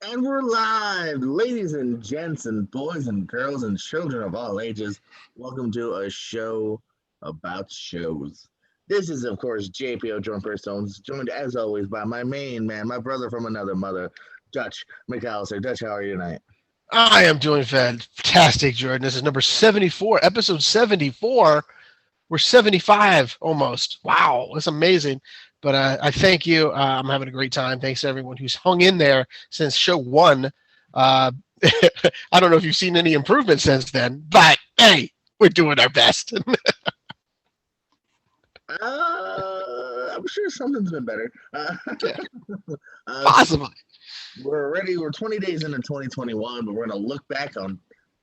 And we're live, ladies and gents, and boys and girls, and children of all ages. Welcome to a show about shows. This is, of course, JPO John Stones, joined as always by my main man, my brother from another mother, Dutch McAllister. Dutch, how are you tonight? I am doing fantastic, Jordan. This is number 74, episode 74. We're 75 almost. Wow, that's amazing. But I thank you. I'm having a great time. Thanks to everyone who's hung in there since show one. Uh, I don't know if you've seen any improvement since then, but hey, we're doing our best. I'm sure something's been better. Yeah, Uh, possibly. we're 20 days into 2021, but we're going to look back on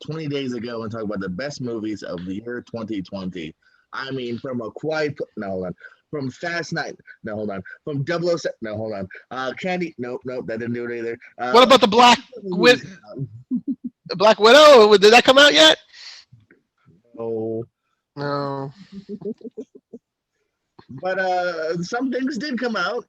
20 days ago and talk about the best movies of the year 2020. I mean, from a quiet, no, hold on. From Fast Night, no, hold on. From 007, no, hold on. Candy, nope, nope, that didn't do it either. What about the Movies came out. Black Widow? Did that come out yet? Oh, No. but some things did come out.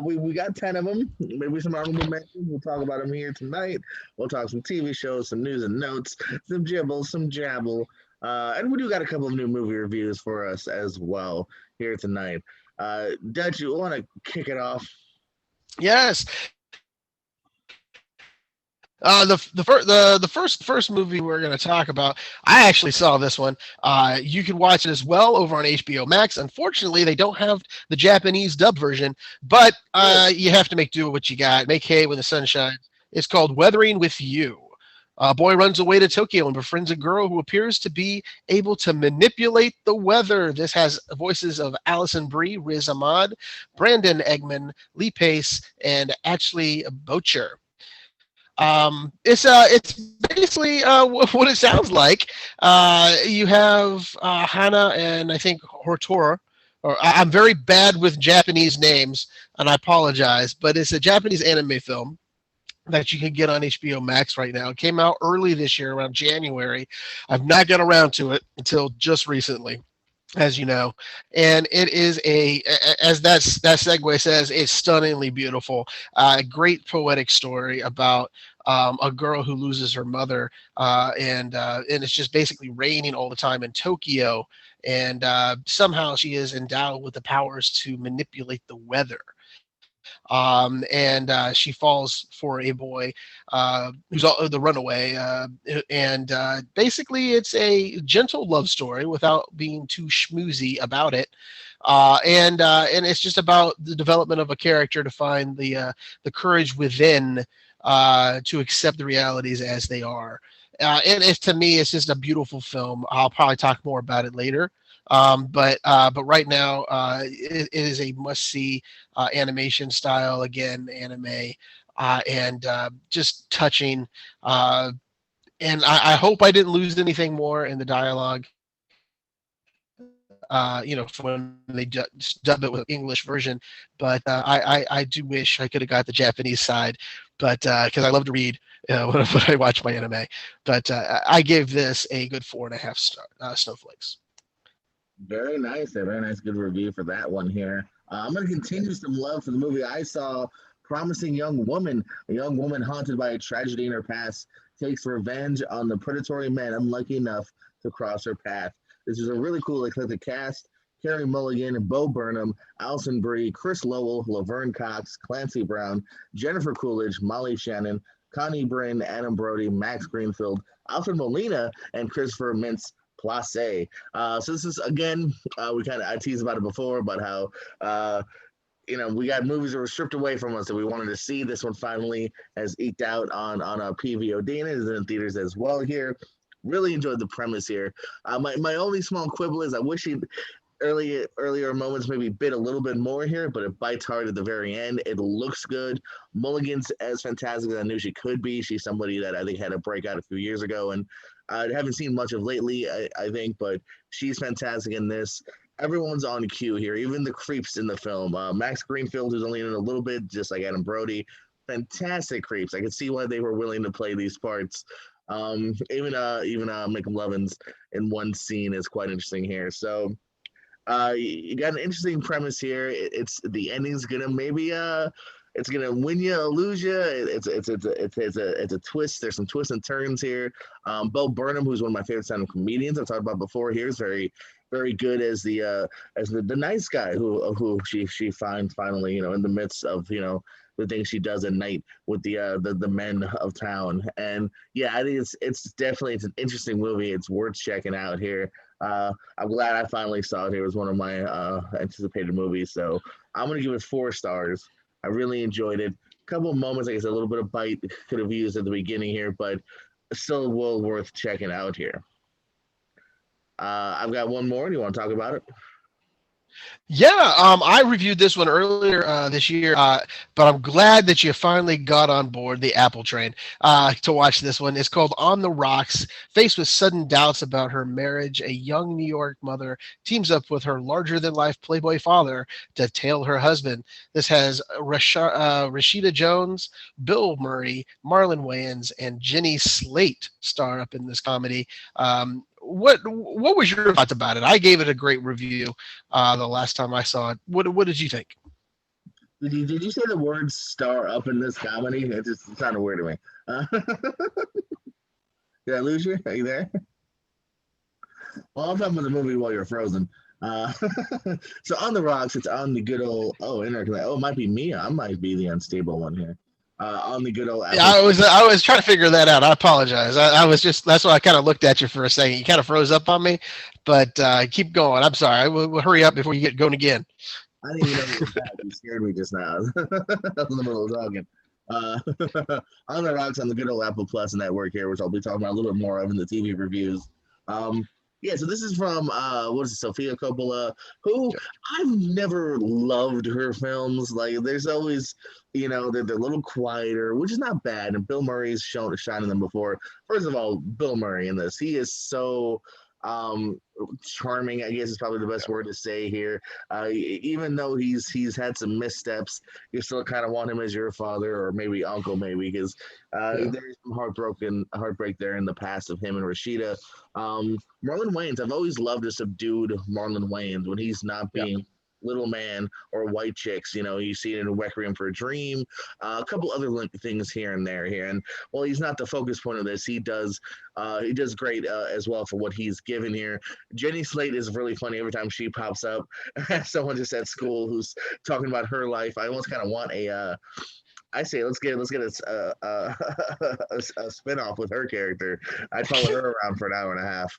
We got 10 of them. Maybe some honorable mentions. We'll talk about them here tonight. We'll talk some TV shows, some news and notes, some jibble, some jabble. And we do got a couple of new movie reviews for us as well here tonight. Dutch, you want to kick it off? Yes. The first movie we're going to talk about, I actually saw this one. You can watch it as well over on HBO Max. Unfortunately, they don't have the Japanese dub version, but Oh, you have to make do with what you got. Make hay when the sun shines. It's called Weathering with You. A boy runs away to Tokyo and befriends a girl who appears to be able to manipulate the weather. This has voices of Alison Brie, Riz Ahmad, Brandon Eggman, Lee Pace, and Ashley Bocher. It's basically what it sounds like. You have Hana and I think Hortora. I'm very bad with Japanese names, and I apologize, but it's a Japanese anime film that you can get on HBO Max right now. It came out early this year, around January. I've not got around to it until just recently, as you know, and it is as that segue says, it's stunningly beautiful. A great poetic story about a girl who loses her mother, and it's just basically raining all the time in Tokyo, and somehow she is endowed with the powers to manipulate the weather. And she falls for a boy who's the runaway, and basically it's a gentle love story without being too schmoozy about it. And it's just about the development of a character to find the courage within to accept the realities as they are. And it's to me, it's just a beautiful film. I'll probably talk more about it later. But right now, it is a must see animation style again, anime, and just touching. And I hope I didn't lose anything more in the dialogue. From when they dub it with English version, but I do wish I could have got the Japanese side, but because I love to read when I watch my anime. But I gave this a good 4.5 snowflakes. very nice. A very nice, good review for that one here. I'm going to continue some love for the movie I saw. Promising Young Woman. A young woman haunted by a tragedy in her past takes revenge on the predatory men unlucky enough to cross her path. This is a really cool eclectic cast. Carey Mulligan, Bo Burnham, Alison Brie, Chris Lowell, Laverne Cox, Clancy Brown, Jennifer Coolidge, Molly Shannon, Connie Brin, Adam Brody, Max Greenfield, Alfred Molina, and Christopher Mintz Place. So this is again, we kind of I teased about it before, about how we got movies that were stripped away from us that we wanted to see. This one finally has eked out on a PVOD and it is in theaters as well here. Really enjoyed the premise here. My only small quibble is I wish he'd earlier moments maybe bit a little bit more here, but it bites hard at the very end. It looks good. Mulligan's as fantastic as I knew she could be. She's somebody that I think had a breakout a few years ago, and I haven't seen much of lately, I think, but she's fantastic in this. Everyone's on cue here, even the creeps in the film. Max Greenfield, who's only in it a little bit, just like Adam Brody, fantastic creeps. I could see why they were willing to play these parts. Even McLovins in one scene is quite interesting here. So you got an interesting premise here. It's the ending's gonna maybe it's gonna win you or lose you. It's a twist. There's some twists and turns here. Bo Burnham, who's one of my favorite stand-up comedians I've talked about before, here is very good as the nice guy who she finds finally, in the midst of the things she does at night with the men of town. And yeah, I think it's an interesting movie. It's worth checking out here. I'm glad I finally saw it. It was one of my anticipated movies, so I'm gonna give it 4 stars. I really enjoyed it. A couple of moments, like I said, a little bit of bite could have used at the beginning here, but still well worth checking out here. I've got one more. Do you want to talk about it? Yeah, I reviewed this one earlier this year, but I'm glad that you finally got on board the Apple train to watch this one. It's called On the Rocks. Faced with sudden doubts about her marriage, a young New York mother teams up with her larger-than-life Playboy father to tail her husband. This has Rashida Jones, Bill Murray, Marlon Wayans, and Jenny Slate star up in this comedy. What was your thoughts about it? I gave it a great review the last time I saw it. What did you think? Did you say the word "star" up in this comedy? It just sounded weird to me. Did I lose you? Are you there? Well, I'm talking about the movie while you're frozen. So On the Rocks, it's on the good old internet. Oh, it might be me. I might be the unstable one here. On the good old Apple. Yeah, I was trying to figure that out. I apologize. I was just, that's why I kind of looked at you for a second. You kind of froze up on me, but keep going. I'm sorry. We'll hurry up before you get going again. I didn't even know you were back. You scared me just now. I was in the middle of talking. On the Rocks on the good old Apple Plus network here, which I'll be talking about a little bit more of in the TV reviews. Yeah, so this is from Sofia Coppola, who I've never loved her films. Like, there's always, they're a little quieter, which is not bad. And Bill Murray's shown a shine in them before. First of all, Bill Murray in this, he is so charming, I guess is probably the best word to say here. Even though he's had some missteps, you still kind of want him as your father or maybe uncle, maybe, because there's some heartbreak there in the past of him and Rashida. Marlon Wayans, I've always loved a subdued Marlon Wayans when he's not being little man or white chicks. You see it in Requiem for a Dream, a couple other things here and there here. And while he's not the focus point of this, he does great as well for what he's given here. Jenny Slate is really funny every time she pops up. Someone just at school who's talking about her life. I almost kind of want I say let's get a spinoff with her character. I'd follow her around for an hour and a half.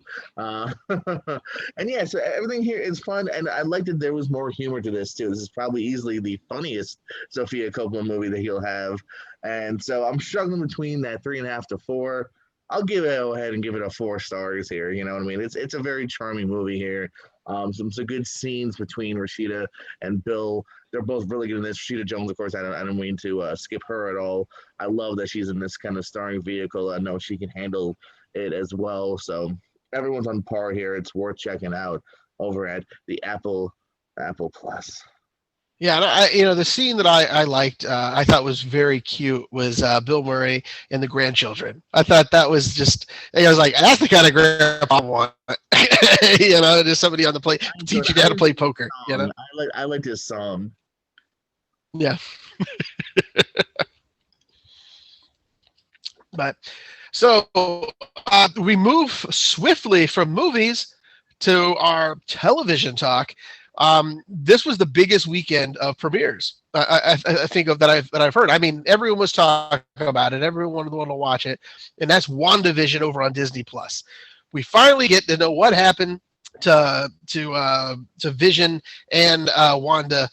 And yeah, so everything here is fun, and I liked that there was more humor to this too. This is probably easily the funniest Sofia Coppola movie that he'll have, and so I'm struggling between that 3.5 to 4. I'll go ahead and give it a 4 stars here. You know what I mean? It's a very charming movie here. Some good scenes between Rashida and Bill. They're both really good in this. Rashida Jones, of course, I don't mean to skip her at all. I love that she's in this kind of starring vehicle. I know she can handle it as well. So everyone's on par here. It's worth checking out over at the Apple Plus. Yeah, and the scene that I liked, I thought was very cute, was Bill Murray and the grandchildren. I thought that was just, I was like, that's the kind of grandpa I want. Just somebody on the play, teach you how to play poker. I like this song. Yeah. But so we move swiftly from movies to our television talk. This was the biggest weekend of premieres I think of that I've heard. I mean, everyone was talking about it. Everyone wanted to watch it, and that's WandaVision over on Disney Plus. We finally get to know what happened to Vision and Wanda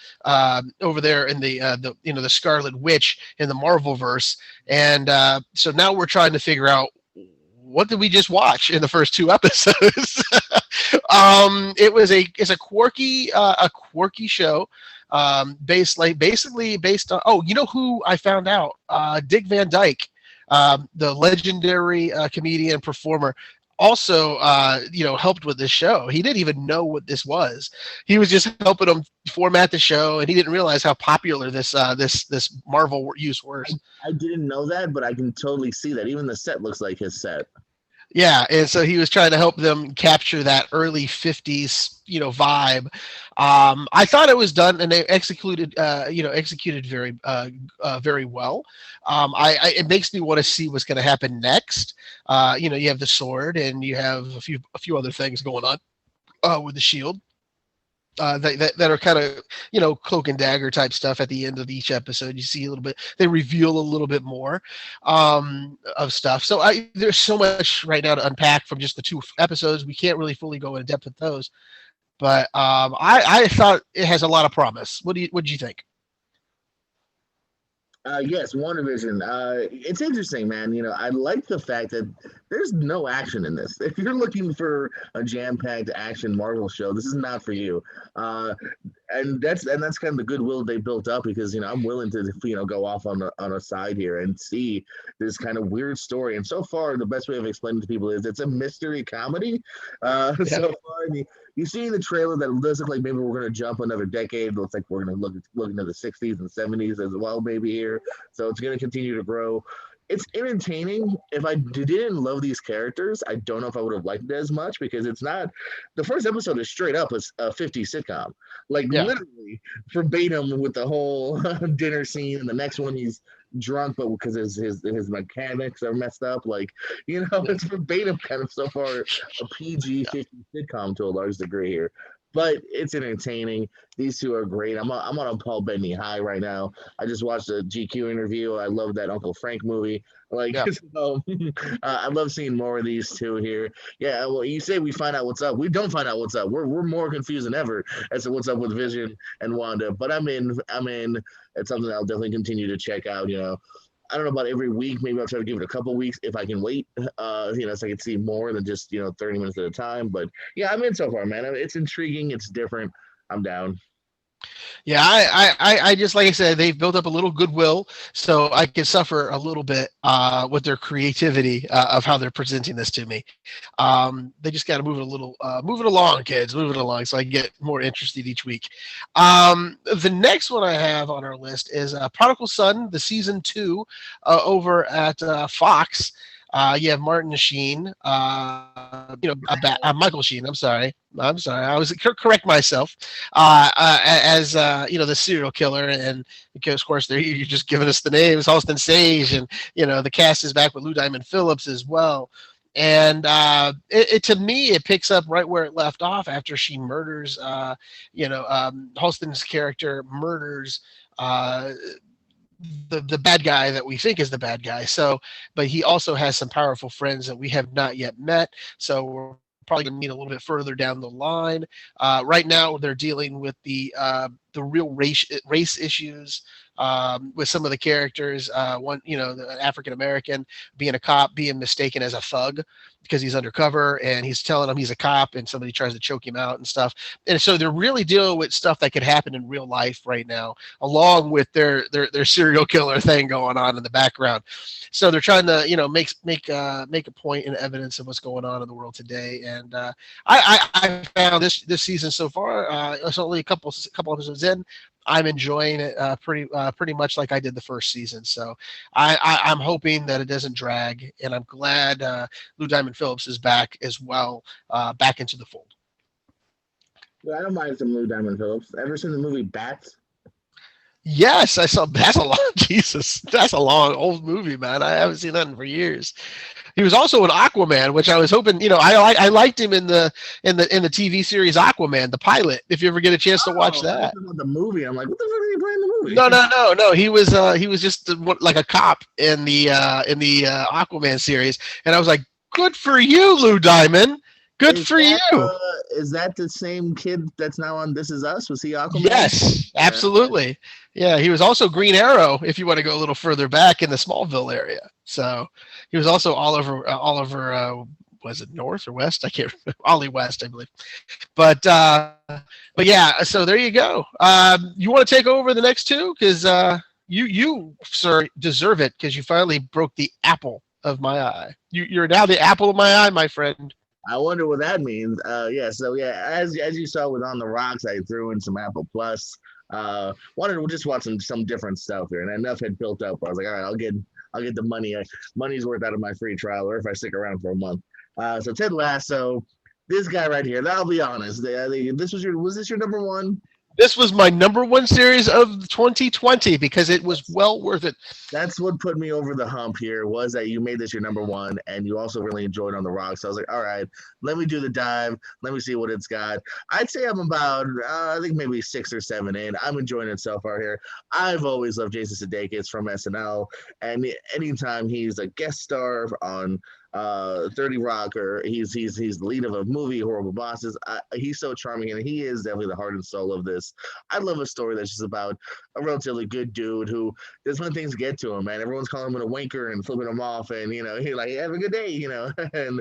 over there in the Scarlet Witch in the Marvelverse, and so now we're trying to figure out what did we just watch in the first 2 episodes. It's a quirky show, basically based on who I found out, Dick Van Dyke, the legendary comedian performer, also helped with this show. He didn't even know what this was. He was just helping them format the show, and he didn't realize how popular this Marvel use was. I didn't know that, but I can totally see that. Even the set looks like his set. Yeah, and so he was trying to help them capture that early '50s, vibe. I thought it was done, and they executed very well. It makes me want to see what's going to happen next. You have the sword, and you have a few other things going on with the shield. That are kind of cloak and dagger type stuff at the end of each episode. You see a little bit, they reveal a little bit more of stuff. So there's so much right now to unpack from just the two episodes. We can't really fully go in depth with those, but I thought it has a lot of promise. What do you think? Yes, WandaVision. It's interesting, man. I like the fact that there's no action in this. If you're looking for a jam-packed action Marvel show, this is not for you. Uh, and that's kind of the goodwill they built up because I'm willing to go off on a side here and see this kind of weird story. And so far, the best way of explaining it to people is it's a mystery comedy. Yeah. So far, you see in the trailer that it does look like maybe we're going to jump another decade. It looks like we're going to look into the 60s and 70s as well, maybe here. So it's going to continue to grow. It's entertaining. If I didn't love these characters, I don't know if I would have liked it as much because it's not. The first episode is straight up a 50s sitcom, like Yeah. literally verbatim with the whole dinner scene. And the next one, he's drunk, but because his mechanics are messed up, it's verbatim kind of so far a PG 50 sitcom to a large degree here. But it's entertaining. These two are great. I'm on a Paul Bettany high right now. I just watched a GQ interview. I love that Uncle Frank movie. Yeah. So, I love seeing more of these two here. Yeah, well, you say we find out what's up. We don't find out what's up. We're more confused than ever as to what's up with Vision and Wanda. But I'm in. It's something I'll definitely continue to check out. I don't know about every week. Maybe I'll try to give it a couple weeks if I can wait. So I can see more than just 30 minutes at a time. But yeah, I'm in so far, man. It's intriguing. It's different. I'm down. Yeah, I just like I said, they've built up a little goodwill, so I can suffer a little bit with their creativity of how they're presenting this to me. They just got to move it along, kids, move it along, so I get more interested each week. The next one I have on our list is Prodigal Son, the season 2, over at Fox. You have Martin Sheen, Michael Sheen. I'm sorry. I was correct myself. As the serial killer, and because of course you're just giving us the names, Halston Sage, and the cast is back with Lou Diamond Phillips as well. And to me, it picks up right where it left off after she murders. Halston's character murders. The bad guy that we think is the bad guy. So, but he also has some powerful friends that we have not yet met. So we're probably going to meet a little bit further down the line. Right now, they're dealing with the real race issues with some of the characters. The African American being a cop, being mistaken as a thug because he's undercover, and he's telling him he's a cop, and somebody tries to choke him out and stuff. And so they're really dealing with stuff that could happen in real life right now, along with their serial killer thing going on in the background. So they're trying to make a point and evidence of what's going on in the world today. And I found this season so far. It's only a couple episodes in. I'm enjoying it pretty much like I did the first season. So I'm hoping that it doesn't drag, and I'm glad Lou Diamond Phillips is back as well, back into the fold. Yeah, I don't mind some Lou Diamond Phillips. Ever seen the movie Bats? Yes, I saw. That's a long Jesus. That's a long old movie, man. I haven't seen that for years. He was also in Aquaman, which I was hoping. I liked him in the TV series Aquaman, the pilot. If you ever get a chance to watch that. The movie. I'm like, what the fuck are you playing the movie? No. He was just like a cop in the Aquaman series, and I was like, good for you, Lou Diamond. Good for you. Is that the same kid that's now on This Is Us? Was he Aquaman? Yes, absolutely. Yeah, he was also Green Arrow. If you want to go a little further back in the Smallville area, so he was also all over. Was it North or West? I can't remember. Ollie West, I believe. But yeah. So there you go. You want to take over the next two because you sir deserve it because you finally broke the apple of my eye. You're now the apple of my eye, my friend. I wonder what that means. So as you saw with On the Rocks, I threw in some Apple Plus. Wanted to just watch some different stuff here, and enough had built up. I was like, all right, I'll get the money. Money's worth out of my free trial, or if I stick around for a month. So Ted Lasso, this guy right here. I'll be honest. This was this your number one? This was my number one series of 2020 because it was well worth it. That's what put me over the hump here was that you made this your number one and you also really enjoyed On the Rocks. So I was like, all right, let me do the dive. Let me see what it's got. I'd say I'm about, I think maybe 6 or 7 in. I'm enjoying it so far here. I've always loved Jason Sudeikis from SNL. And anytime he's a guest star on 30 Rock, or he's the lead of a movie, Horrible Bosses. He's so charming, and he is definitely the heart and soul of this. I love a story that's just about a relatively good dude who there's when things get to him, man. Everyone's calling him a wanker and flipping him off, and he like have a good day, and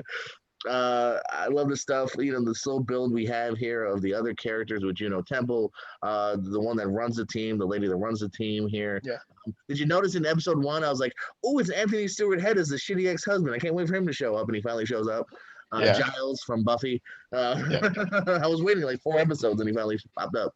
I love the stuff, the slow build we have here of the other characters with Juno Temple, the one that runs the team, the lady that runs the team here. Yeah. Did you notice in episode 1, I was like, oh, it's Anthony Stewart Head as the shitty ex-husband. I can't wait for him to show up, and he finally shows up. Yeah. Giles from Buffy. I was waiting like 4 episodes, and he finally popped up.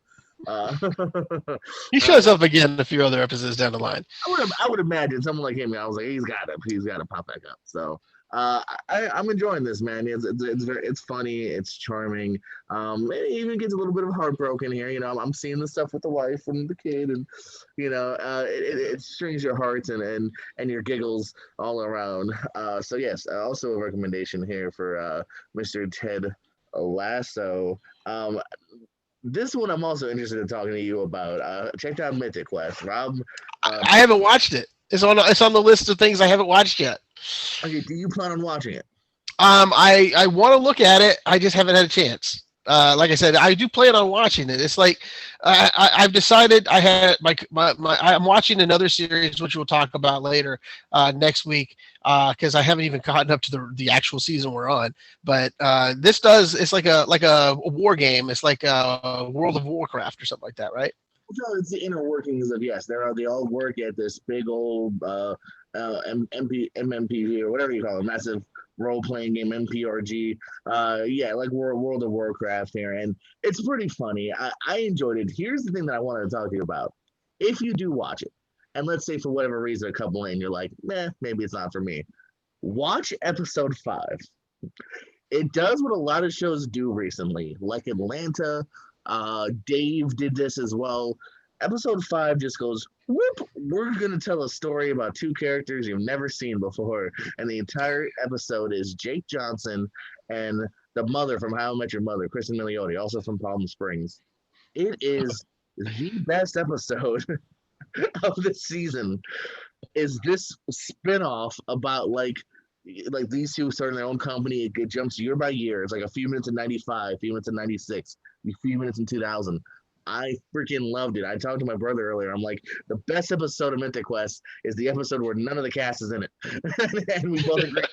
He shows up again a few other episodes down the line. I would imagine someone like him. I was like, he's got to pop back up. So I'm enjoying this, man. It's funny, it's charming. It even gets a little bit of heartbroken here. I'm seeing the stuff with the wife and the kid, and it strings your hearts and your giggles all around. So yes, also a recommendation here for Mr. Ted Lasso. This one I'm also interested in talking to you about. Check out Mythic Quest, Rob. I haven't watched it. It's on the list of things I haven't watched yet. Okay, do you plan on watching it? I want to look at it. I just haven't had a chance. Like I said, I do plan on watching it. It's like I've decided I had I'm watching another series which we'll talk about later next week because I haven't even gotten up to the actual season we're on. But it's like a war game. It's like World of Warcraft or something like that, right? So it's the inner workings of they all work at this big old MMPG or whatever you call it, massive role-playing game, MPRG. Like World of Warcraft here, and it's pretty funny. I enjoyed it. Here's the thing that I wanted to talk to you about. If you do watch it, and let's say for whatever reason a couple in, you're like, maybe it's not for me. Watch episode 5. It does what a lot of shows do recently, like Atlanta. Dave did this as well. Episode 5 just goes, whoop, we're going to tell a story about 2 characters you've never seen before. And the entire episode is Jake Johnson and the mother from How I Met Your Mother, Kristen Milioti, also from Palm Springs. It is the best episode of the season. Is this spinoff about like these 2 starting their own company. It jumps year by year. It's like a few minutes in 95, a few minutes in 96, a few minutes in 2000. I freaking loved it. I talked to my brother earlier. I'm like, the best episode of Mythic Quest is the episode where none of the cast is in it. And we both agree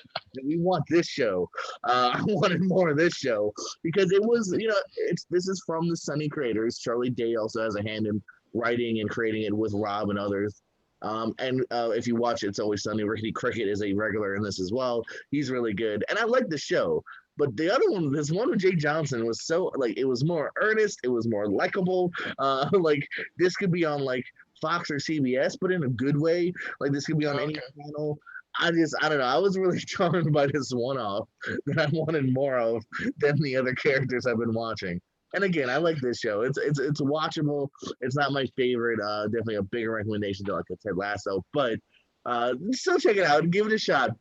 we want this show. I wanted more of this show because it was, this is from the Sunny creators. Charlie Day also has a hand in writing and creating it with Rob and others. If you watch It's Always Sunny, Rickety Cricket is a regular in this as well. He's really good. And I like the show. But the other one, this one with Jake Johnson was so, it was more earnest. It was more likable. This could be on, Fox or CBS, but in a good way. This could be on any channel. I don't know. I was really charmed by this one-off that I wanted more of than the other characters I've been watching. And again, I like this show. It's watchable. It's not my favorite. Definitely a bigger recommendation to Ted Lasso, but still check it out and give it a shot.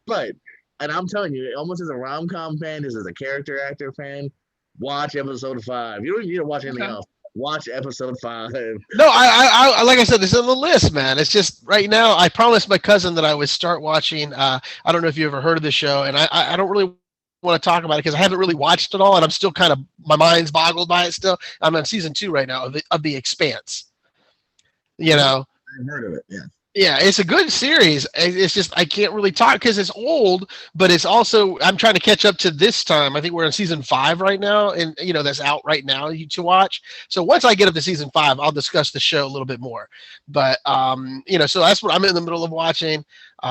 And I'm telling you, almost as a rom-com fan, just as a character actor fan, watch episode 5. You don't need to watch anything else. Watch episode 5. No, I like I said, this is on the list, man. It's just right now. I promised my cousin that I would start watching. I don't know if you ever heard of the show, and I don't really want to talk about it because I haven't really watched it all, and I'm still kind of my mind's boggled by it still. I'm on season 2 right now of the Expanse. I've heard of it. Yeah, it's a good series. It's just I can't really talk because it's old, but it's also I'm trying to catch up to this time. I think we're in season 5 right now, and that's out right now to watch. So once I get up to season 5, I'll discuss the show a little bit more. But so that's what I'm in the middle of watching. So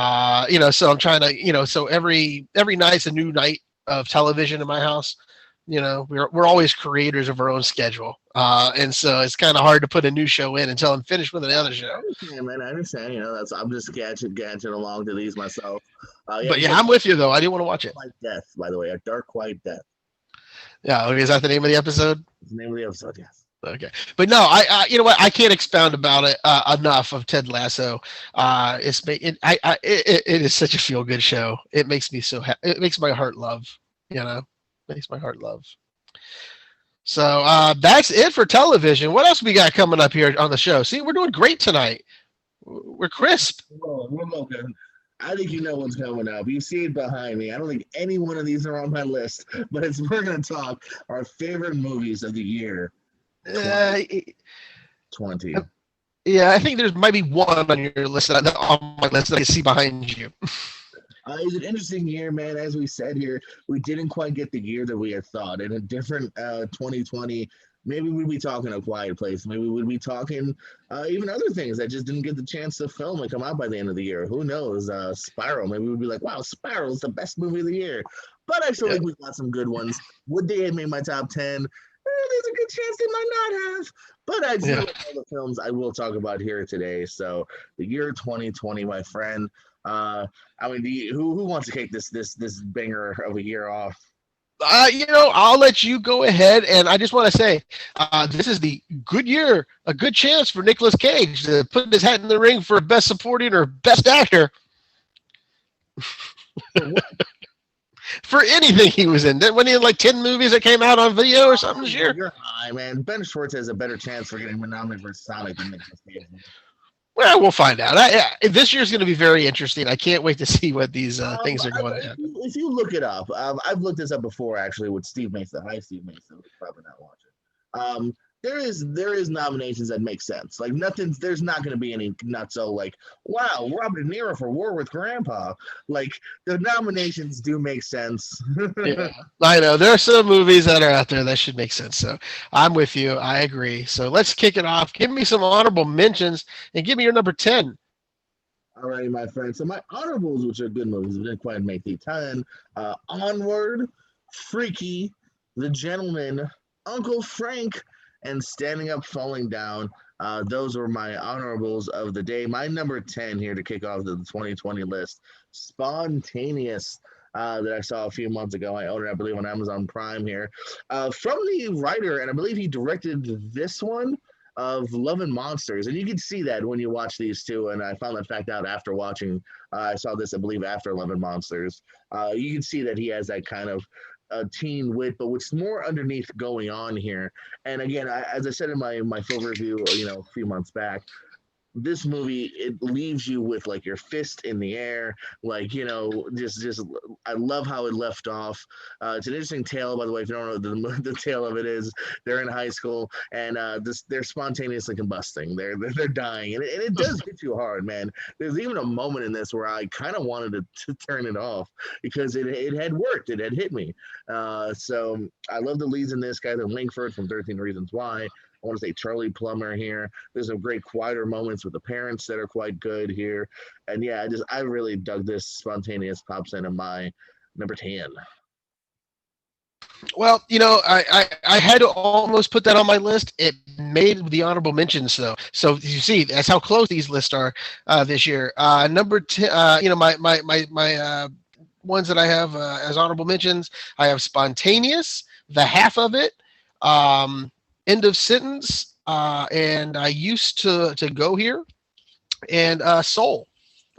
I'm trying to so every night's a new night of television in my house. we're always creators of our own schedule, and so it's kind of hard to put a new show in until I'm finished with another I show. understand, man. I understand. I'm just gadgeting along to these myself. But yeah, I'm with you though. I didn't want to watch it. White Death, by the way, A Dark White Death. Yeah, okay, is that the name of the episode? It's the name of the episode, yes. Okay, but no, I you know what? I can't expound about it enough of Ted Lasso. It is such a feel good show. It makes me so happy. It makes my heart love. Makes my heart love. So that's it for television. What else we got coming up here on the show? See, we're doing great tonight. We're crisp. We're looking. I think you know what's coming up. You see it behind me. I don't think any one of these are on my list, but we're going to talk our favorite movies of the year. 20. Yeah, I think there's maybe one on your list on my list that I see behind you. It's an interesting year, man. As we said here, we didn't quite get the year that we had thought. In a different 2020, maybe we'd be talking A Quiet Place. Maybe we'd be talking even other things that just didn't get the chance to film and come out by the end of the year. Who knows? Spiral. Maybe we'd be like, wow, Spiral's the best movie of the year. But I still think we've got some good ones. Would they have made my top 10? There's a good chance they might not have. But I do like all the films I will talk about here today. So the year 2020, my friend. I mean, who wants to kick this banger of a year off? I'll let you go ahead, and I just want to say, this is the good year, a good chance for Nicolas Cage to put his hat in the ring for Best Supporting or Best Actor. For anything he was in. When he had like 10 movies that came out on video or something this year. You're high, man. Ben Schwartz has a better chance for getting nominated for Sonic than Nicolas Cage. Well, we'll find out. This year's going to be very interesting. I can't wait to see what these things are going to happen. If you look it up, I've looked this up before actually with Steve Mason. Hi, Steve Mason. Who's probably not watching. There is nominations that make sense. Like there's not going to be any nutso like, wow, Robert De Niro for War with Grandpa. Like the nominations do make sense. Yeah, I know there are some movies that are out there that should make sense. So I'm with you. I agree. So let's kick it off. Give me some honorable mentions and give me your number 10. All right, my friend. So my honorables, which are good movies, we didn't quite make the 10. Onward, Freaky, The Gentleman, Uncle Frank, and Standing Up, Falling Down. Those were my honorables of the day. My number 10 here to kick off the 2020 list, Spontaneous, that I saw a few months ago. I own it, I believe, on Amazon Prime here. From the writer, and I believe he directed this one, of Love and Monsters. And you can see that when you watch these two. And I found that fact out after watching. I saw this, I believe, after Love and Monsters. You can see that he has that kind of teen wit, but what's more underneath going on here. And again, as I said in my full review, a few months back, this movie, it leaves you with like your fist in the air, like just I love how it left off. It's an interesting tale, by the way. If you don't know the tale of it is, they're in high school and they're spontaneously combusting. They're dying, and it does hit you hard, man. There's even a moment in this where I kind of wanted to turn it off because it had worked. It had hit me. So I love the leads in this. Guy, the Langford from 13 Reasons Why. I want to say Charlie Plummer here. There's some great quieter moments with the parents that are quite good here. And yeah, I really dug this. Spontaneous pops into my number 10. Well, I had to almost put that on my list. It made the honorable mentions though. So you see, that's how close these lists are this year. Number 10, my ones that I have as honorable mentions, I have Spontaneous, The Half of It, End of Sentence, and I used to go here, and Soul.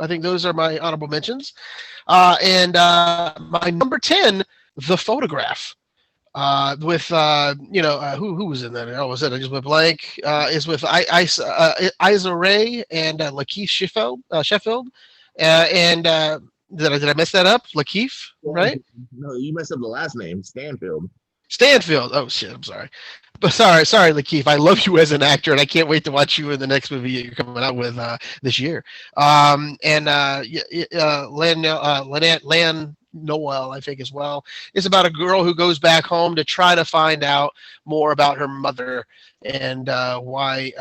I think those are my honorable mentions. And my number 10, The Photograph, with who was in that? Oh, was it? I just went blank. Is with Issa Rae and Lakeith Sheffield, and did I mess that up? Lakeith, right? No, you messed up the last name, Stanfield. Oh shit! I'm sorry. But sorry, Lakeith. I love you as an actor, and I can't wait to watch you in the next movie you're coming out with this year. And Lan Noel, I think, as well. It's about a girl who goes back home to try to find out more about her mother and why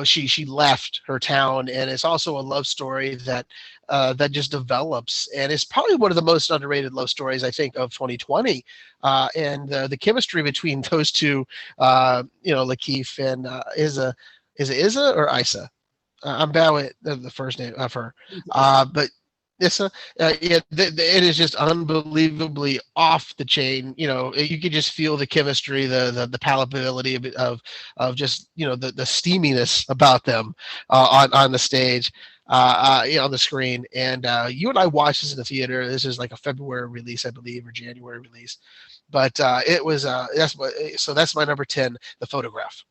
she left her town. And it's also a love story that that just develops, and it's probably one of the most underrated love stories I think of 2020. And the chemistry between those two, Lakeith and Isa or Isa? I'm bad with the first name of her, but Issa, it is just unbelievably off the chain. You could just feel the chemistry, the palatability of just the steaminess about them on the stage, on the screen. And you and I watched this in the theater. This is like a February release, I believe, or January release. But it was that's my number 10, The Photograph.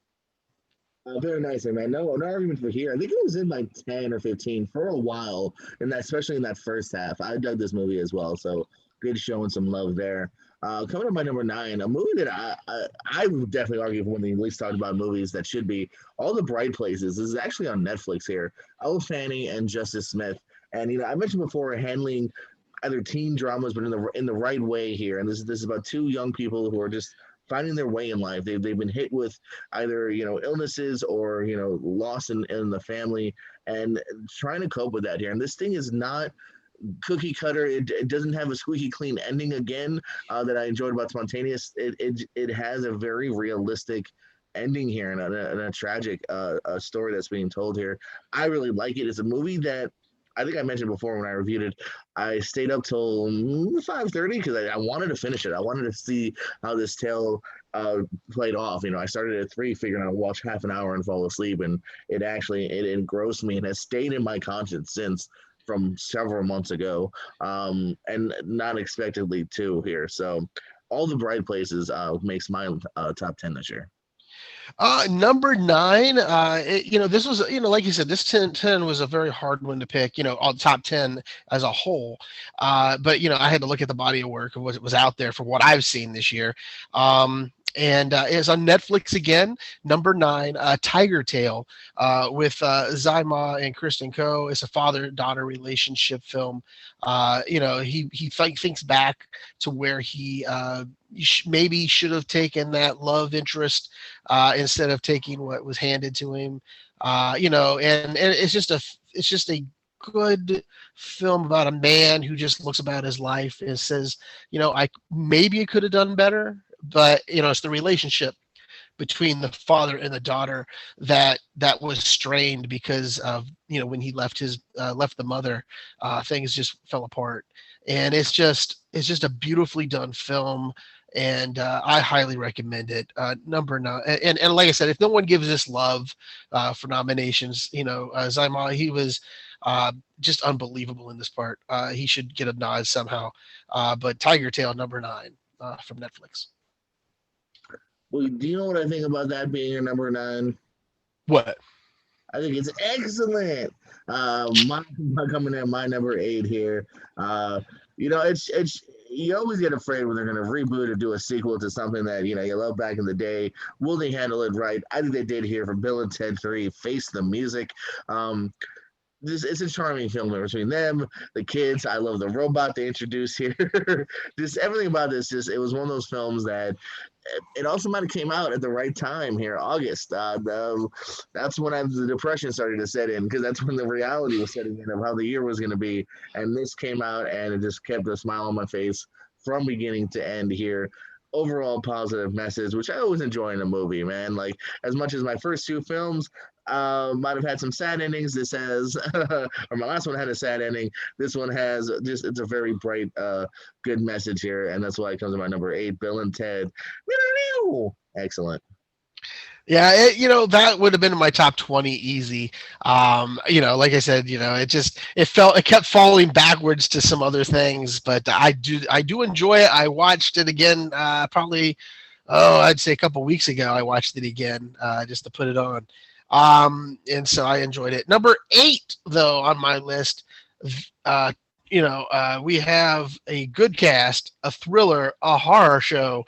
Very nice, man. No argument for here. I think it was in like 10 or 15 for a while, and especially in that first half. I dug this movie as well, so good showing some love there. Coming up by number 9, a movie that I would definitely argue for one of the least talked about movies that should be All the Bright Places. This is actually on Netflix here. Elle Fanning and Justice Smith, and I mentioned before handling either teen dramas, but in the right way here. And this is about two young people who are just finding their way in life. They've been hit with either illnesses or loss in the family, and trying to cope with that here. And this thing is not cookie cutter. It doesn't have a squeaky clean ending again that I enjoyed about Spontaneous. It has a very realistic ending here and a tragic story that's being told here. I really like it. It's a movie that I think I mentioned before when I reviewed it. I stayed up till 5:30 because I wanted to finish it. I wanted to see how this tale played off. I started at 3, figuring I'd watch half an hour and fall asleep, and it engrossed me and has stayed in my conscience since, from several months ago, and not expectedly too here. So All the Bright Places makes my top 10 this year. Number 9, this was, like you said, this 10 was a very hard one to pick, on top 10 as a whole. But, I had to look at the body of work of what was out there for what I've seen this year. And it's on Netflix again, number 9, Tiger Tail, with Zyma and Kristen Ko. It's a father-daughter relationship film. He thinks back to where he maybe should have taken that love interest instead of taking what was handed to him. And it's just a good film about a man who just looks about his life and says, I maybe could have done better. But it's the relationship between the father and the daughter that was strained because of when he left the mother, things just fell apart. And it's just a beautifully done film, and I highly recommend it. Number 9, and like I said, if no one gives this love for nominations, Zyma, he was just unbelievable in this part. He should get a nod somehow. But Tiger Tail, number 9, from Netflix. Well, do you know what I think about that being your number 9? What? I think it's excellent. My coming in my number 8 here. It's you always get afraid when they're going to reboot or do a sequel to something that you love back in the day. Will they handle it right? I think they did here for Bill and Ted 3. Face the Music. It's a charming film between them, the kids. I love the robot they introduced here. Just everything about this. It was one of those films that it also might have came out at the right time here, August. That's when the depression started to set in, because that's when the reality was setting in of how the year was going to be. And this came out, and it just kept a smile on my face from beginning to end here. Overall positive message, which I always enjoy in a movie, man. Like, as much as my first 2 films might have had some sad endings, this has, or my last one had a sad ending, this one has it's a very bright, good message here, and that's why it comes to my number 8, Bill and Ted. Excellent. Yeah, that would have been in my top 20 easy. Like I said, it kept falling backwards to some other things, but I do enjoy it. I watched it again, probably, I'd say a couple weeks ago. I watched it again, just to put it on. And so I enjoyed it. Number 8, though, on my list, we have a good cast, a thriller, a horror show,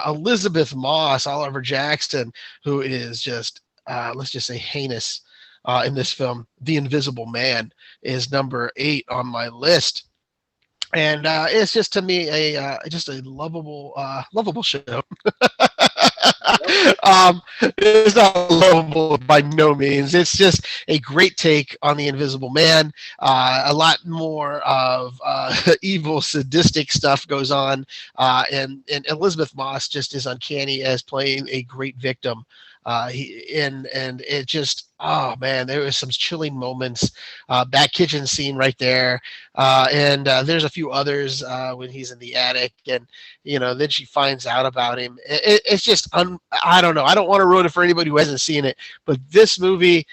Elizabeth Moss, Oliver Jackson, who is just, let's just say, heinous in this film. The Invisible Man is number 8 on my list. And it's just, to me, just a lovable show. It's not lovable by no means. It's just a great take on the Invisible Man. A lot more of evil, sadistic stuff goes on, and Elizabeth Moss just is uncanny as playing a great victim. And it just, oh man, there was some chilling moments. That kitchen scene right there, and there's a few others when he's in the attic, and then she finds out about him. It's just I don't know. I don't want to ruin it for anybody who hasn't seen it, but this movie,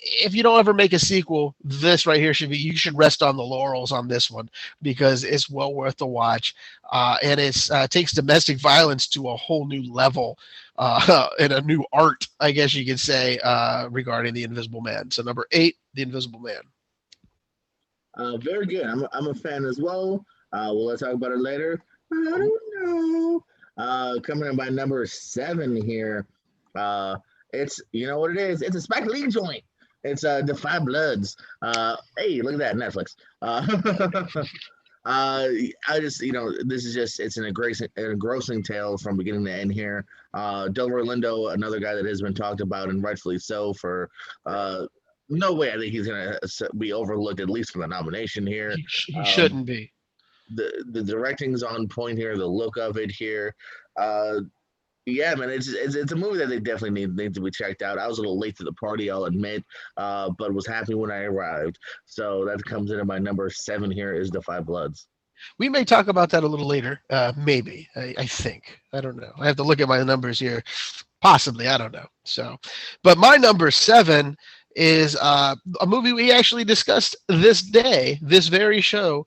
if you don't ever make a sequel, this right here you should rest on the laurels on this one, because it's well worth the watch. And it takes domestic violence to a whole new level, and a new art, I guess you could say, regarding the Invisible Man. So number 8, the Invisible Man. Very good. I'm a fan as well. We'll talk about it later. I don't know. Coming in by number 7 here. It's, you know what it is? It's a Spike Lee joint. It's Defy Bloods. Hey, look at that, Netflix. I just, this is just, it's an engrossing tale from beginning to end here. Delroy Lindo, another guy that has been talked about, and rightfully so, for no way I think he's going to be overlooked, at least for the nomination here. He shouldn't be. The directing's on point here, the look of it here. Yeah, man, it's a movie that they definitely need to be checked out. I was a little late to the party, I'll admit, but was happy when I arrived. So that comes into my number 7 here is Defy Bloods. We may talk about that a little later, maybe. I think. I don't know. I have to look at my numbers here. Possibly, I don't know. So, but my number 7 is a movie we actually discussed this very show.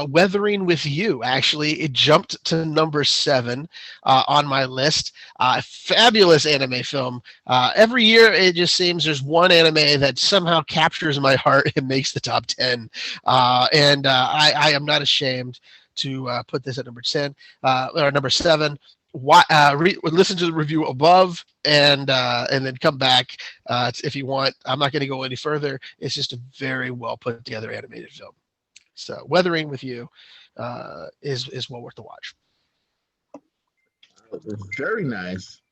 Weathering with You. Actually, it jumped to number 7 on my list. Fabulous anime film. Every year, it just seems there's one anime that somehow captures my heart and makes the top 10. And I am not ashamed to put this at number 10 or number 7. Listen to the review above and then come back if you want. I'm not going to go any further. It's just a very well put together animated film. So Weathering with You is well worth the watch. Very nice.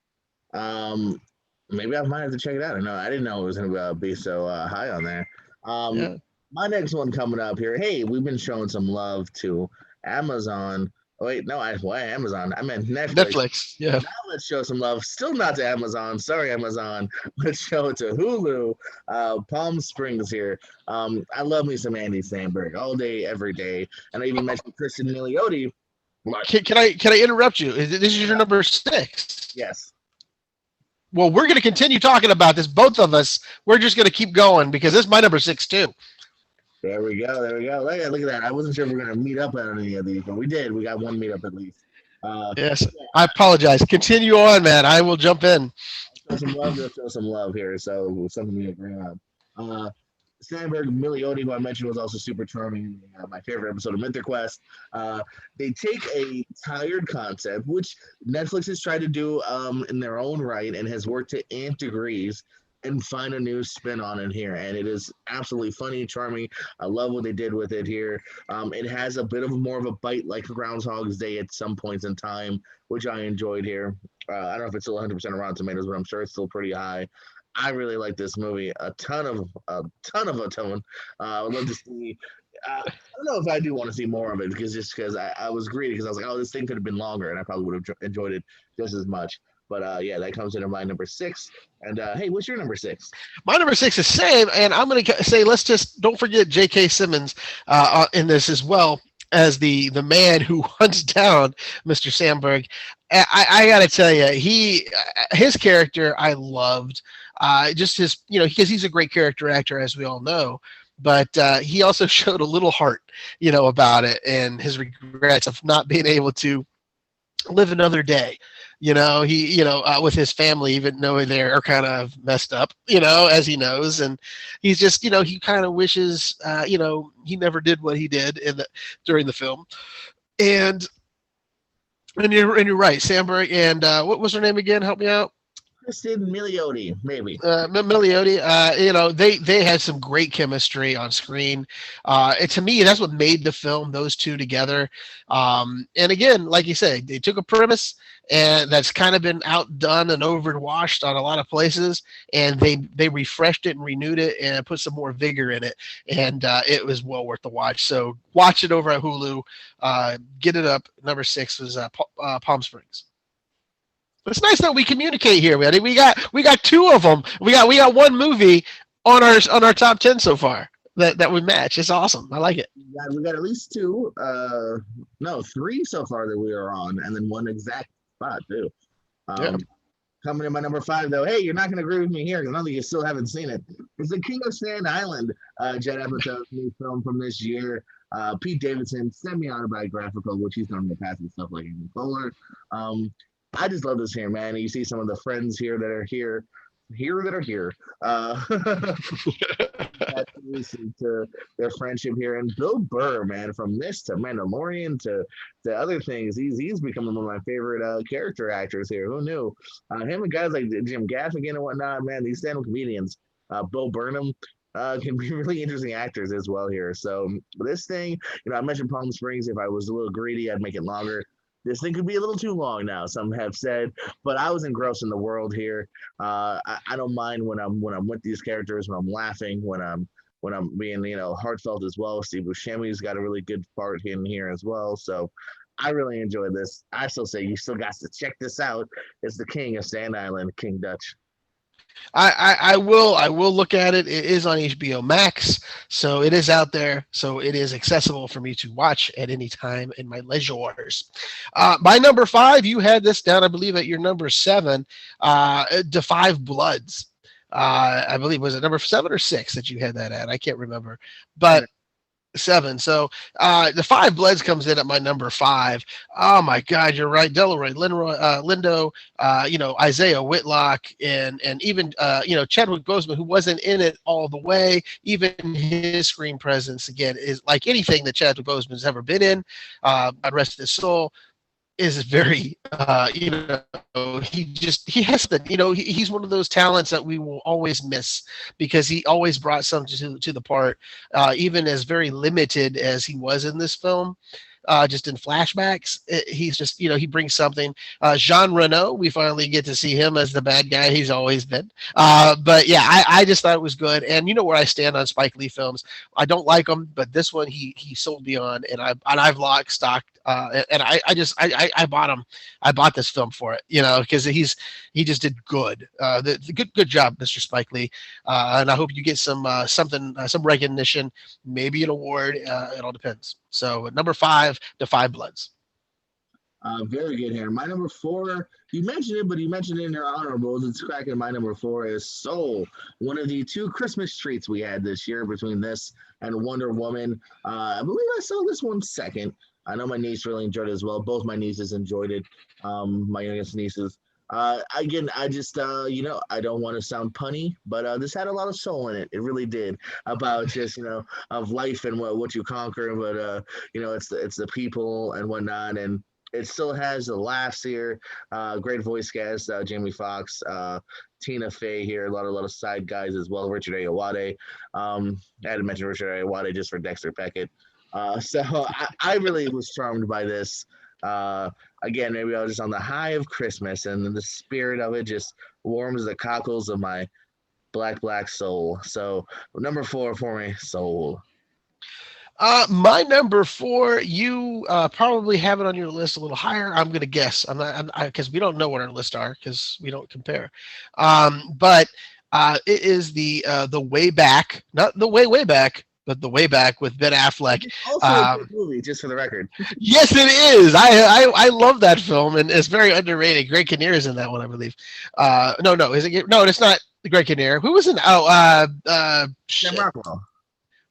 Maybe I might have to check it out. I didn't know it was going to be so high on there. Yeah. My next one coming up here. Hey, we've been showing some love to Amazon. Oh, wait, no, Amazon. I meant Netflix. Yeah. Now let's show some love. Still not to Amazon. Sorry, Amazon. Let's show it to Hulu. Palm Springs here. I love me some Andy Samberg all day, every day. And I even mentioned Kristen Milioti. Can I interrupt you? This is your number 6. Yes. Well, we're going to continue talking about this. Both of us. We're just going to keep going because this is my number 6 too. There we go. Look at that. I wasn't sure if we were going to meet up on any of these, but we did. We got one meetup at least. Yes. Yeah. I apologize. Continue on, man. I will jump in. Show some love here. So something we agree on. Samberg, Milioti, who I mentioned, was also super charming. My favorite episode of Mythic Quest. They take a tired concept, which Netflix has tried to do in their own right and has worked to nth degrees, and find a new spin on it here. And it is absolutely funny, charming. I love what they did with it here. It has a bit of more of a bite like Groundhog's Day at some points in time, which I enjoyed here. I don't know if it's still 100% on Rotten Tomatoes, but I'm sure it's still pretty high. I really like this movie. A ton. I would love to see. I don't know if I do want to see more of it because I was greedy because I was like, oh, this thing could have been longer, and I probably would have enjoyed it just as much. But yeah, that comes into my number 6. And hey, what's your number 6? My number 6 is same, and I'm going to say let's just don't forget J.K. Simmons in this as well as the man who hunts down Mr. Samberg. I got to tell you, his character I loved. Just his, because he's a great character actor, as we all know. But he also showed a little heart, about it, and his regrets of not being able to live another day. He, with his family, even though they're kind of messed up, as he knows. And he's just, he kind of wishes, he never did what he did during the film. And you're right, Samberg and what was her name again? Help me out. Kristen Milioti, maybe. Milioti, they had some great chemistry on screen. To me, that's what made the film, those two together. And again, like you say, they took a premise and that's kind of been outdone and overwashed on a lot of places, and they refreshed it and renewed it and put some more vigor in it, and it was well worth the watch. So watch it over at Hulu. Get it up. Number 6 was Palm Springs. It's nice that we communicate here, man. We got two of them. We got one movie on our top 10 so far that we match. It's awesome. I like it. We got at least 2, no, 3 so far that we are on, and then one exact spot too. Coming in my number 5 though. Hey, you're not going to agree with me here because I don't think you still haven't seen it. It's The King of Sand Island, Judd Apatow's new film from this year. Pete Davidson, semi-autobiographical, which he's done in the past and stuff like Amy Poehler. I just love this here, man. You see some of the friends here that are here. To their friendship here, and Bill Burr, man, from this to Mandalorian to other things, he's becoming one of my favorite character actors here. Who knew? Him and guys like Jim Gaffigan and whatnot, man. These stand-up comedians, Bill Burnham. Can be really interesting actors as well here. So this thing, I mentioned Palm Springs. If I was a little greedy, I'd make it longer. This thing could be a little too long now, some have said, but I was engrossed in the world here. I don't mind when I'm with these characters, when I'm laughing, when I'm being heartfelt as well. Steve Buscemi's got a really good part in here as well. So I really enjoyed this. I still say you still got to check this out. It's The King of Sand Island, King Dutch. I will look at it. It is on HBO Max, so it is out there. So it is accessible for me to watch at any time in my leisures. My number 5, you had this down, I believe, at your number 7, Da 5 Bloods. I believe, was it number 7 or 6 that you had that at? I can't remember, but 7. So Da 5 Bloods comes in at my number 5. Oh my God, you're right. Delroy Lindo, Isaiah Whitlock, and even Chadwick Boseman, who wasn't in it all the way. Even his screen presence again is like anything that Chadwick Boseman's ever been in. God rest his soul. Is very, he has the, he's one of those talents that we will always miss because he always brought something to the part, even as very limited as he was in this film. Just in flashbacks, he's just, he brings something. Jean Reno, we finally get to see him as the bad guy he's always been. But yeah, I just thought it was good. And you know where I stand on Spike Lee films. I don't like them, but this one he sold me on, and I've locked, stocked, and I bought him. I bought this film for it, because he just did good. Good job, Mr. Spike Lee. And I hope you get some recognition, maybe an award. It all depends. So number 5, Da 5 Bloods. Very good here. My number 4, you mentioned it, but you mentioned it in your honorables. It's cracking. My number 4 is Soul, one of the 2 Christmas treats we had this year between this and Wonder Woman. I believe I saw this one second. I know my niece really enjoyed it as well. Both my nieces enjoyed it. My youngest nieces. Again, I just, I don't want to sound punny, but this had a lot of soul in it. It really did, about just, of life and what you conquer. But, it's the people and whatnot. And it still has the laughs here. Great voice cast, Jamie Foxx, Tina Fey here, a lot of side guys as well. Richard Ayoade. I had to mention Richard Ayoade just for Dexter Peckett. So I really was charmed by this. Again, maybe I was just on the high of Christmas, and the spirit of it just warms the cockles of my black soul. So number 4 for me, Soul. My number 4, you probably have it on your list a little higher. I'm going to guess. I'm not, because we don't know what our lists are because we don't compare. But it is the Way Back, not the way back, but The Way Back with Ben Affleck. Also a good movie, just for the record. Yes, it is. I love that film, and it's very underrated. Greg Kinnear is in that one, I believe. No, is it? No, it's not Greg Kinnear. Who was in? Sam Rockwell.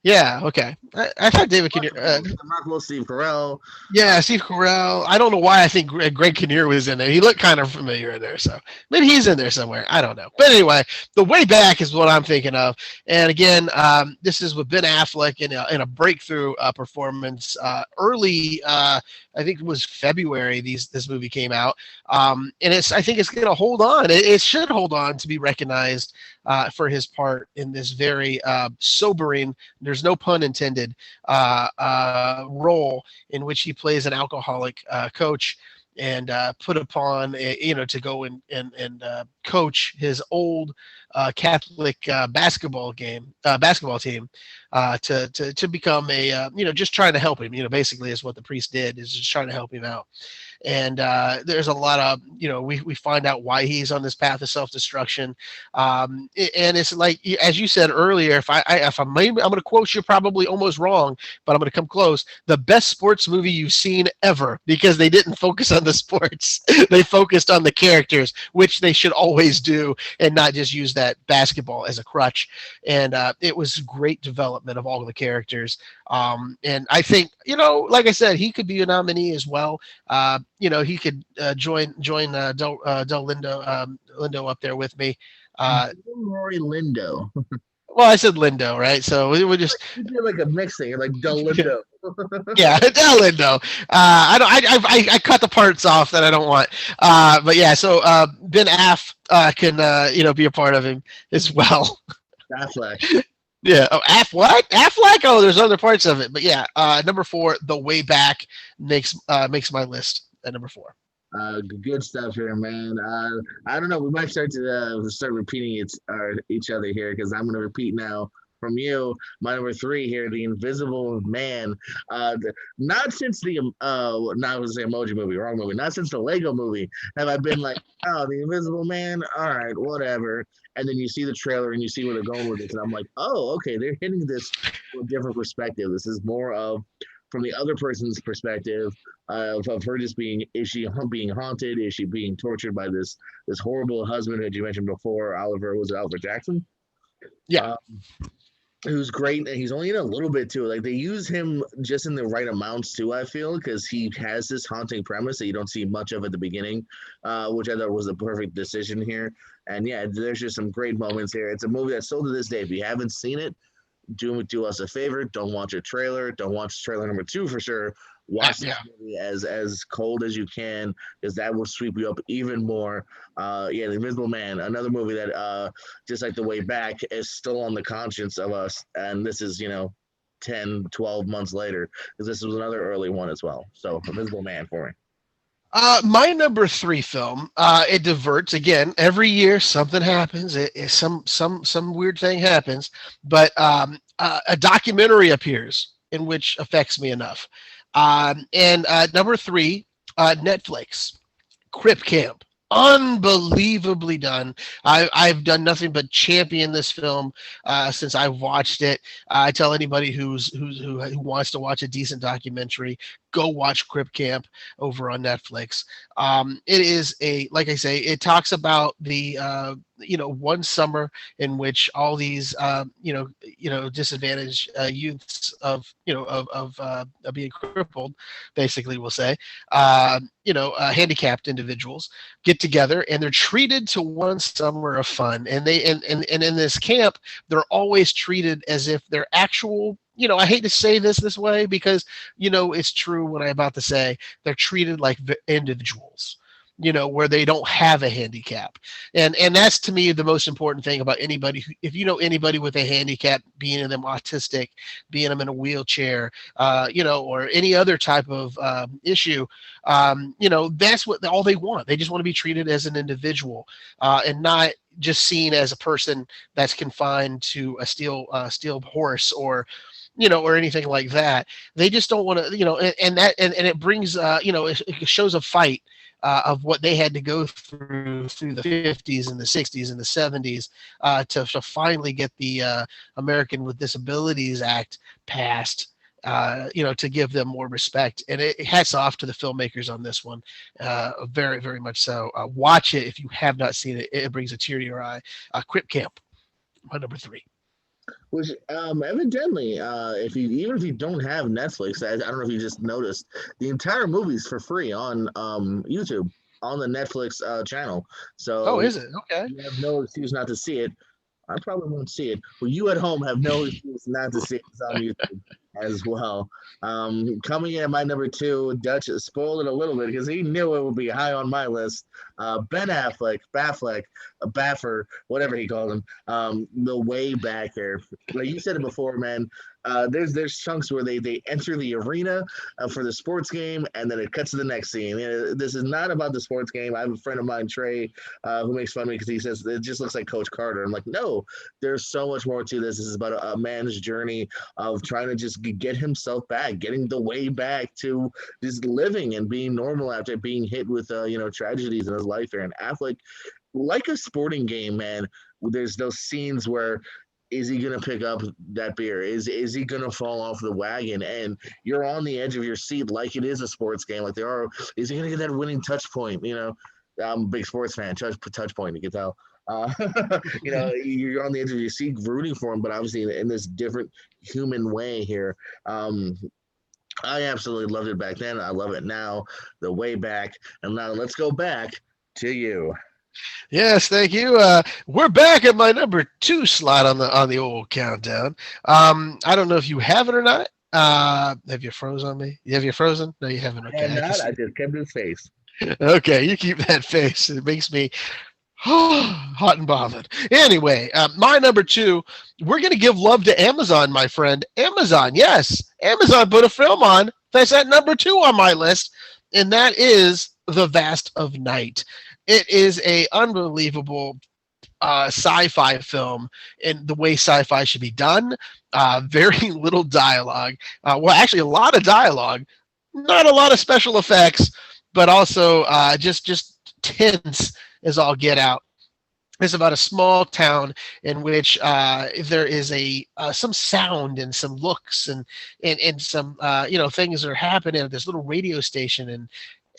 Yeah, okay. I thought David Kinnear. Remarkable Steve Carell. Yeah, Steve Carell. I don't know why I think Greg Kinnear was in there. He looked kind of familiar in there, so maybe he's in there somewhere. I don't know. But anyway, The Way Back is what I'm thinking of. And again, this is with Ben Affleck in a breakthrough performance. Early, I think it was February. This movie came out, and I think it's going to hold on. It should hold on to be recognized for his part in this very sobering. There's no pun intended. Role in which he plays an alcoholic coach and put upon to go and coach his old Catholic basketball team to become a just trying to help him, basically is what the priest did, is just trying to help him out. And there's a lot of we find out why he's on this path of self-destruction, and it's like, as you said earlier, I'm going to quote you probably almost wrong, but I'm going to come close. The best sports movie you've seen ever, because they didn't focus on the sports. They focused on the characters, which they should always do, and not just use that basketball as a crutch. And it was great development of all of the characters. And I think, like I said, he could be a nominee as well. He could join Del Lindo up there with me. Rory Lindo. Well, I said Lindo, right? So we just you did like a mixing, like Del Lindo. Yeah, Del Lindo. I cut the parts off that I don't want. But yeah, so Ben Aff can be a part of him as well. Affleck. Yeah. Oh, Affleck? Oh, there's other parts of it. But yeah, number 4, The Way Back makes my list at number 4. Good stuff here, man. I don't know. We might start repeating each other here, because I'm going to repeat now from you. My number 3 here, The Invisible Man. Not since the not was the Emoji Movie, wrong movie. Not since the Lego Movie have I been like, oh, The Invisible Man. All right, whatever. And then you see the trailer and you see where they're going with it, and I'm like, oh, okay, they're hitting this from a different perspective. This is more of from the other person's perspective of her just is she being haunted? Is she being tortured by this horrible husband that you mentioned before? Was it Oliver Jackson? Yeah. Who's great, and he's only in a little bit too. Like, they use him just in the right amounts too, I feel, because he has this haunting premise that you don't see much of at the beginning, which I thought was the perfect decision here. And yeah, there's just some great moments here. It's a movie that's still to this day, if you haven't seen it, do us a favor. Don't watch a trailer. Don't watch trailer number 2 for sure. Watch this movie as cold as you can, because that will sweep you up even more. The Invisible Man, another movie that just like The Way Back is still on the conscience of us, and this is 10, 12 months later, because this was another early one as well. So Invisible Man for me. My number 3 film, it diverts again. Every year something happens. Some weird thing happens, but a documentary appears in which affects me enough. And number 3, Netflix, Crip Camp. Unbelievably done. I've done nothing but champion this film since I watched it. I tell anybody who wants to watch a decent documentary, go watch Crip Camp over on Netflix. It is like I say, it talks about the one summer in which all these disadvantaged youths of being crippled, basically, we'll say, handicapped individuals get together, and they're treated to one summer of fun. And in this camp, they're always treated as if they're actual. I hate to say this way, because it's true what I'm about to say. They're treated like individuals, where they don't have a handicap. And that's, to me, the most important thing about anybody. If you know anybody with a handicap, being them autistic, being them in a wheelchair, or any other type of issue, that's what all they want. They just want to be treated as an individual, and not just seen as a person that's confined to a steel horse, or anything like that. They just don't want to, and it brings, it shows a fight of what they had to go through the 50s and the 60s and the 70s to finally get the American with Disabilities Act passed, to give them more respect. And it hats off to the filmmakers on this one, very, very much so. Watch it if you have not seen it. It brings a tear to your eye. Crip Camp, my number 3. Which evidently, if you even if you don't have Netflix, I don't know if you just noticed, the entire movie's for free on YouTube on the Netflix channel. Oh, So is it? Okay. you have no excuse not to see it. I probably won't see it, but you at home have no excuse not to see it. It's on YouTube as well. Coming in at my number two, Dutch spoiled it a little bit because he knew it would be high on my list. Ben Affleck, Baffleck, Baffer, whatever he called him, the way back here. Like you said it before, man. There's chunks where they enter the arena for the sports game, and then it cuts to the next scene. This is not about the sports game. I have a friend of mine, Trey, who makes fun of me because he says it just looks like Coach Carter. I'm like, no, there's so much more to this. This is about a man's journey of trying to just get himself back, getting the way back to just living and being normal after being hit with tragedies in his life here. And Affleck, like a sporting game, man, there's those scenes where is he gonna pick up that beer? Is he gonna fall off the wagon? And you're on the edge of your seat like it is a sports game, like they are. Is he gonna get that winning touch point? I'm a big sports fan. Touch point, you can tell. Uh, you're on the edge of your seat rooting for him, but obviously in this different human way here. I absolutely loved it back then. I love it now. The way back, and now let's go back to you. Yes, thank you. We're back at my number two slot on the old countdown. I don't know if you have it or not. Have you froze on me? Have you frozen? No, you haven't. I had Okay, I can not. I see. just kept his face. Okay, you keep that face. It makes me hot and bothered. Anyway, my number two. We're gonna give love to Amazon, my friend. Amazon, yes, Amazon put a film on that's at number two on my list, and that is The Vast of Night. It is a unbelievable sci-fi film in the way sci-fi should be done. Very little dialogue. Well, actually, a lot of dialogue, not a lot of special effects, but also just tense as all get out. It's about a small town in which there is a some sound and some looks and some things are happening at this little radio station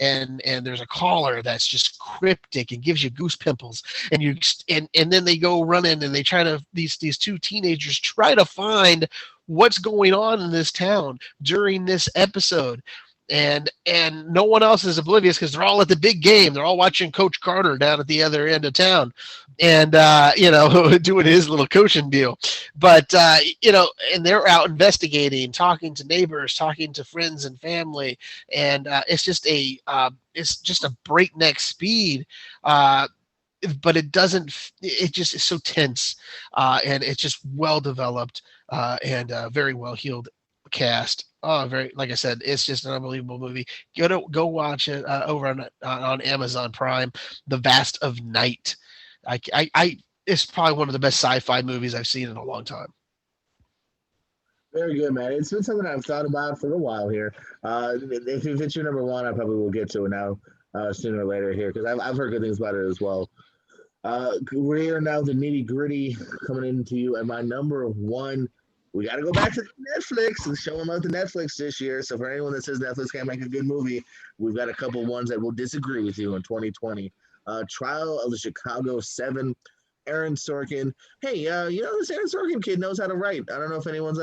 and there's a caller that's just cryptic and gives you goose pimples and then they go running and they try to these two teenagers try to find what's going on in this town during this episode and no one else is oblivious because they're all at the big game. They're all watching Coach Carter down at the other end of town, and doing his little coaching deal. But and they're out investigating, talking to neighbors, talking to friends and family, and it's just a breakneck speed. But it doesn't. It just is so tense, and it's just well developed and very well healed cast. Oh, very like I said, it's just an unbelievable movie. Go watch it over on Amazon Prime. The Vast of Night. It's probably one of the best sci-fi movies I've seen in a long time. Very good, man. It's been something I've thought about for a while here. If it's your number one, I probably will get to it now sooner or later here because I've heard good things about it as well. We're here now, the nitty gritty coming into you, and my number one. We got to go back to Netflix and show them out to Netflix this year. So for anyone that says Netflix can't make a good movie, we've got a couple ones that will disagree with you in 2020. Trial of the Chicago 7. Aaron Sorkin. Hey, this Aaron Sorkin kid knows how to write. I don't know if anyone's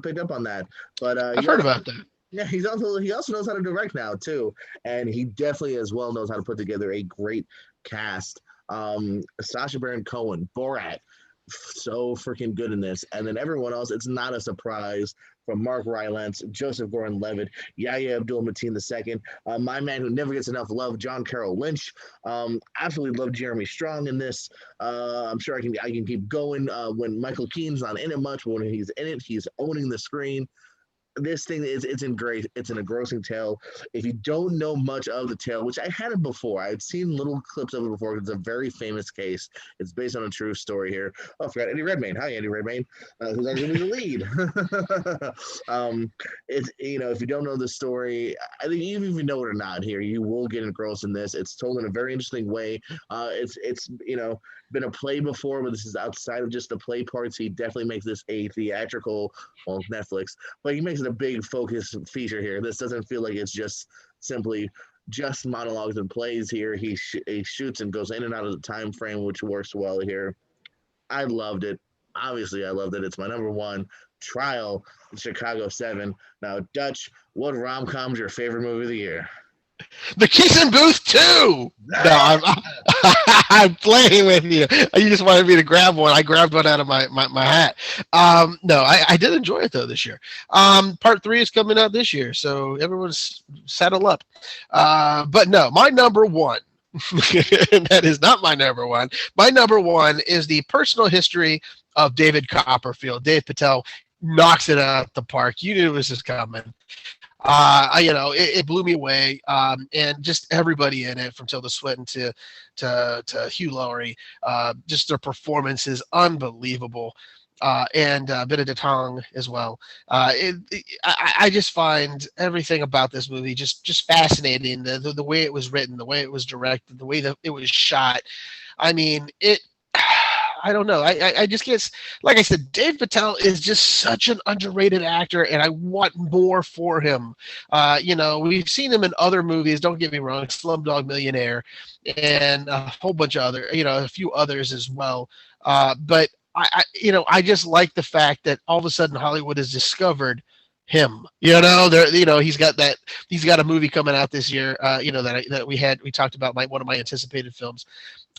picked up on that, but I've heard about that. Yeah, he also knows how to direct now too, and he definitely as well knows how to put together a great cast. Sacha Baron Cohen, Borat, so freaking good in this, and then everyone else. It's not a surprise from Mark Rylance, Joseph Gordon-Levitt, Yahya Abdul-Mateen II, my man who never gets enough love, John Carroll Lynch. Absolutely love Jeremy Strong in this. I'm sure I can keep going. When Michael Keane's not in it much, but when he's in it, he's owning the screen. This thing is it's an engrossing tale. If you don't know much of the tale, which I hadn't before, I'd seen little clips of it before. It's a very famous case. It's based on a true story here. Oh, I forgot Eddie Redmayne. Hi, Eddie Redmayne, who's actually the lead. It's if you don't know the story, I think even if you know it or not, here you will get engrossed in this. It's told in a very interesting way. It's been a play before, but this is outside of just the play parts. He definitely makes this a theatrical on Netflix, but he makes it a big focus feature here. This doesn't feel like it's just simply just monologues and plays here. He shoots and goes in and out of the time frame, which works well here. I loved it. Obviously, I loved it. It's my number one. Trial, Chicago 7. Now, Dutch, what rom com's your favorite movie of the year? The Kissing Booth 2. No, I'm playing with you. You just wanted me to grab one. I grabbed one out of my hat. No, I did enjoy it though this year. Part 3 is coming out this year, so everyone's settle up. But no, my number one. That is not my number one. My number one is the personal history of David Copperfield. Dave Patel knocks it out the park. You knew it was just coming. It blew me away, and just everybody in it, from Tilda Swinton to Hugh Laurie, just their performance is unbelievable, and Benedict Hong as well. I just find everything about this movie just fascinating. The way it was written, the way it was directed, the way that it was shot. I mean, it. I don't know. I just get, like I said, Dave Patel is just such an underrated actor, and I want more for him. We've seen him in other movies. Don't get me wrong, Slumdog Millionaire, and a whole bunch of other, a few others as well. But I just like the fact that all of a sudden Hollywood has discovered him. He's got a movie coming out this year. That we talked about, one of my anticipated films,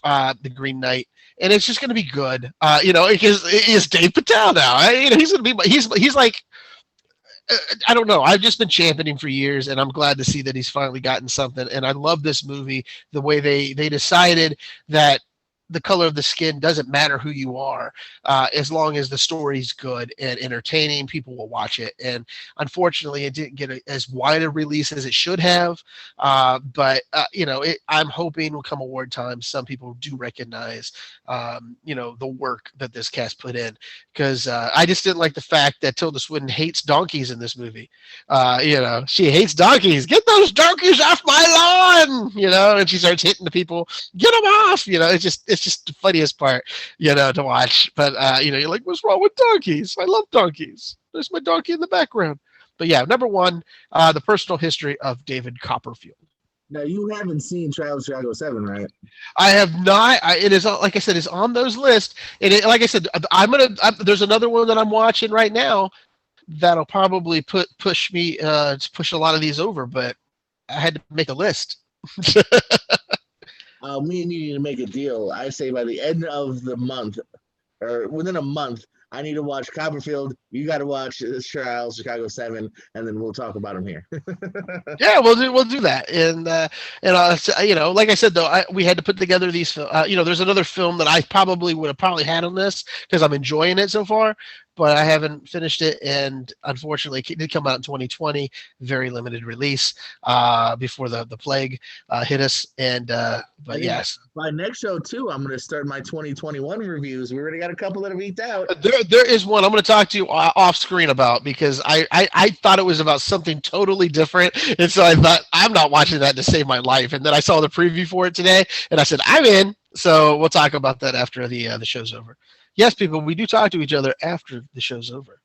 The Green Knight. And it's just going to be good, because it is Dave Patel now. He's going to be. He's like, I don't know. I've just been championing for years, and I'm glad to see that he's finally gotten something. And I love this movie, the way they decided that the color of the skin doesn't matter who you are, as long as the story's good and entertaining. People will watch it. And unfortunately, it didn't get as wide a release as it should have. But I'm hoping come award time, some people do recognize, the work that this cast put in. Because I just didn't like the fact that Tilda Swinton hates donkeys in this movie. She hates donkeys. Get those donkeys off my lawn! And she starts hitting the people. Get them off! It's just the funniest part, to watch. But you're like, what's wrong with donkeys? I love donkeys. There's my donkey in the background. But yeah, number one, the personal history of David Copperfield. Now, you haven't seen Trial of Chicago 7, right? I have not. It is, like I said, it's on those lists. And like I said, there's another one that I'm watching right now that'll probably push me to push a lot of these over. But I had to make a list. Me and you need to make a deal. I say by the end of the month, or within a month, I need to watch Copperfield. You got to watch this Trial, Chicago 7, and then we'll talk about them here. Yeah, we'll do that. And like I said though, we had to put together these. There's another film that I probably would have had on this because I'm enjoying it so far, but I haven't finished it. And unfortunately, it did come out in 2020, very limited release before the plague hit us. And but yes, by next show too, I'm going to start my 2021 reviews. We already got a couple that have eked out. There is one I'm going to talk to you off screen about, because I thought it was about something totally different, and so I thought, I'm not watching that to save my life. And then I saw the preview for it today, and I said, I'm in. So we'll talk about that after the show's over. Yes, people, we do talk to each other after the show's over.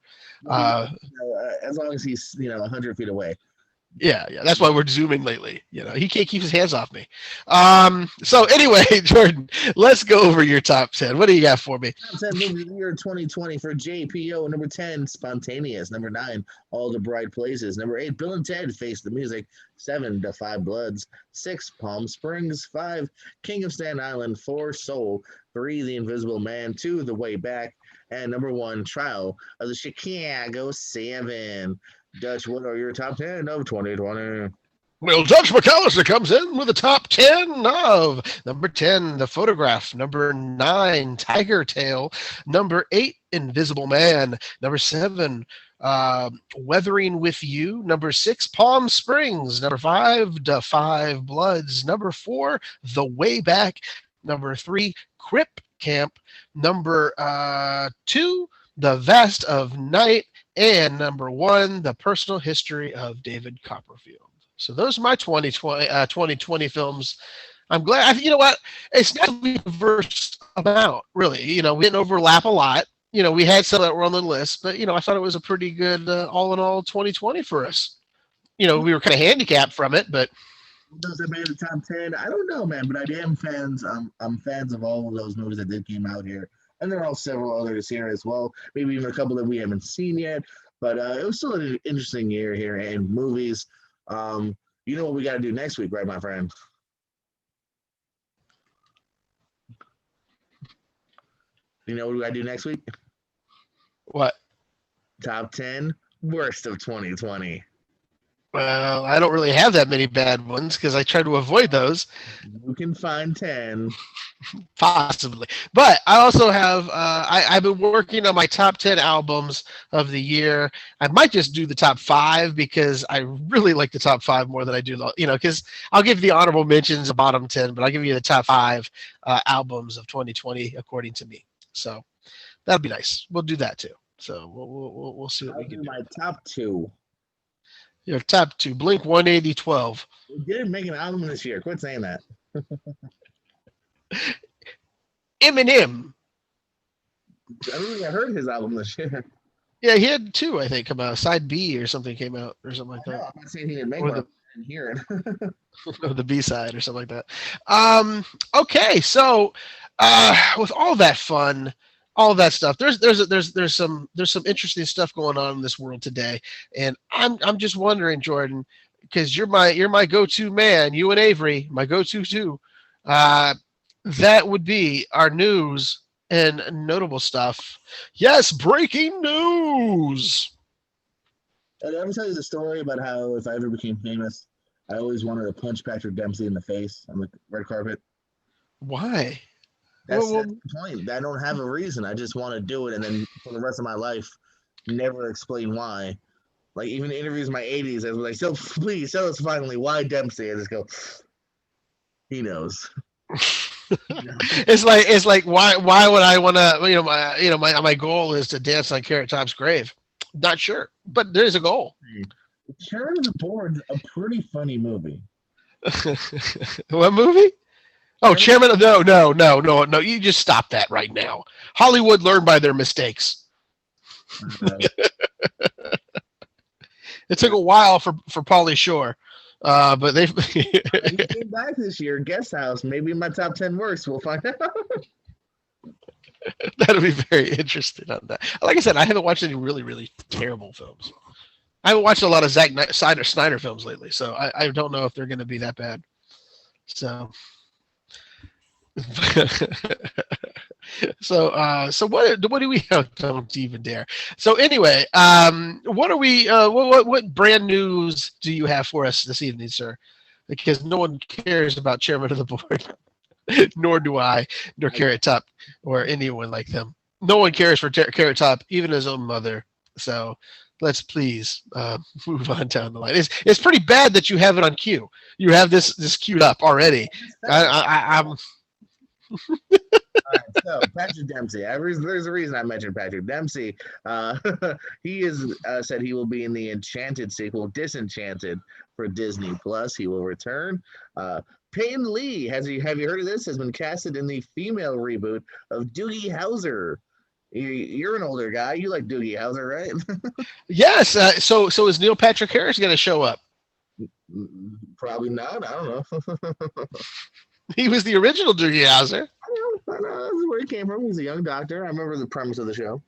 As long as he's 100 feet away. Yeah, that's why we're zooming lately. He can't keep his hands off me. So anyway, Jordan, let's go over your top 10. What do you got for me? Top 10 movie of the year 2020 for JPO. Number 10, Spontaneous. Number 9, All the Bright Places. Number 8, Bill and Ted Face the Music. 7, The Five Bloods. 6, Palm Springs. 5, King of Staten Island. 4, Soul. 3, The Invisible Man. 2, The Way Back. And number 1, Trial of the Chicago 7. Dutch, what are your top 10 of 2020? Well, Dutch McAllister comes in with the top 10 of number 10, The Photograph. Number 9, Tiger Tail. Number 8, Invisible Man. Number 7, Weathering with You. Number 6, Palm Springs. Number 5, The Five Bloods. Number 4, The Way Back. Number 3, Crip Camp. Number 2, The Vast of Night. And number 1, The Personal History of David Copperfield. So those are my 2020 films. I'm glad. You know what? It's not a diverse amount, really. We didn't overlap a lot. We had some that were on the list, but, I thought it was a pretty good all in all 2020 for us. We were kind of handicapped from it, but. Those that made the top 10, I don't know, man, but I am fans. I'm fans of all of those movies that did came out here. And there are several others here as well, maybe even a couple that we haven't seen yet. But it was still an interesting year here in movies. You know what we got to do next week, right, my friend? You know what we got to do next week? What? Top 10 worst of 2020. Well, I don't really have that many bad ones because I try to avoid those. You can find 10. Possibly, but I also have I've been working on my top 10 albums of the year. I might just do the top 5 because I really like the top 5 more than I do because I'll give the honorable mentions a bottom 10, but I'll give you the top 5 albums of 2020 according to me. So that'll be nice. We'll do that too. So we'll see what I'll we can do do. my top 2. Your top 2, Blink 18012. We didn't make an album this year. Quit saying that. Eminem. I don't think I heard his album this year. Yeah, he had 2, I think, come out. Side B or something came out or something like that. No, I'm not saying he didn't make Or one. the- I didn't hear it. or the B side or something like that. Okay, so with all that fun, all that stuff, there's some interesting stuff going on in this world today, and I'm just wondering, Jordan, because you're my go-to man, you and Avery, my go-to too. That would be our news and notable stuff. Yes, breaking news. Did I ever tell you the story about how if I ever became famous, I always wanted to punch Patrick Dempsey in the face on the red carpet? Why? That's Well, the point. I don't have a reason. I just want to do it, and then for the rest of my life, never explain why. Like even interviews in my 80s, I was like, "So please tell us finally why Dempsey." I just go, "He knows." It's like why would I want to my goal is to dance on Carrot Top's grave. Not sure, but there's a goal. Chairman of the Board's a pretty funny movie. What movie? Oh, Chairman. No. You just stop that right now. Hollywood learned by their mistakes. It took a while for Pauly Shore, but they came back this year. Guest House, maybe my top 10 worst. We'll find out. That'll be very interesting on that. Like I said, I haven't watched any really, really terrible films. I haven't watched a lot of Zack Snyder films lately, so I don't know if they're going to be that bad. So, so what do we have? Don't even dare. So anyway, what are we? What brand news do you have for us this evening, sir? Because no one cares about Chairman of the Board. Nor do I, nor Carrot Top, or anyone like them. No one cares for Carrot Top, even his own mother. So let's please move on down the line. It's pretty bad that you have it on cue. You have this queued up already. I'm. All right, so Patrick Dempsey. There's a reason I mentioned Patrick Dempsey. He is said he will be in the Enchanted sequel, Disenchanted, for Disney Plus. He will return. Peyton Lee, have you heard of this? Has been casted in the female reboot of Doogie Howser. You're an older guy. You like Doogie Howser, right? Yes. So is Neil Patrick Harris going to show up? Probably not. I don't know. He was the original Doogie Howser. I know. This is where he came from. He's a young doctor. I remember the premise of the show.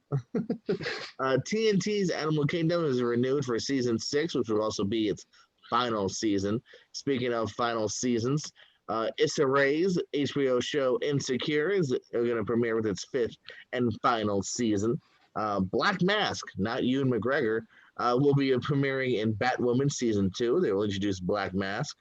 TNT's Animal Kingdom is renewed for season 6, which will also be its final season. Speaking of final seasons, Issa Rae's HBO show Insecure is going to premiere with its 5th and final season. Black Mask, not Ewan McGregor, will be premiering in Batwoman season 2. They will introduce Black Mask.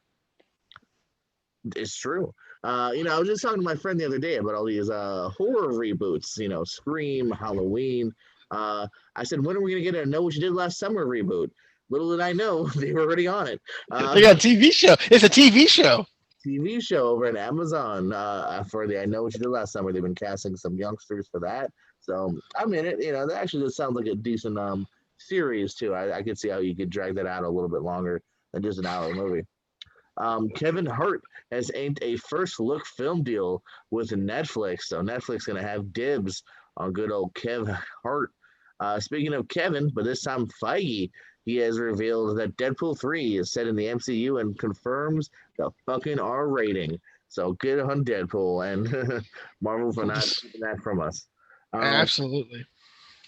It's true. I was just talking to my friend the other day about all these horror reboots, Scream, Halloween. I said, when are we going to get a Know What You Did Last Summer reboot? Little did I know, they were already on it. They got a TV show. It's a TV show. TV show over at Amazon for the I Know What You Did Last Summer. They've been casting some youngsters for that. So I'm in it. That actually just sounds like a decent series, too. I could see how you could drag that out a little bit longer than just an hour movie. Kevin Hart has inked a first look film deal with Netflix. So Netflix going to have dibs on good old Kevin Hart. Speaking of Kevin, but this time Feige, he has revealed that Deadpool 3 is set in the MCU and confirms the fucking R rating. So good on Deadpool and Marvel for not keeping that from us. Absolutely.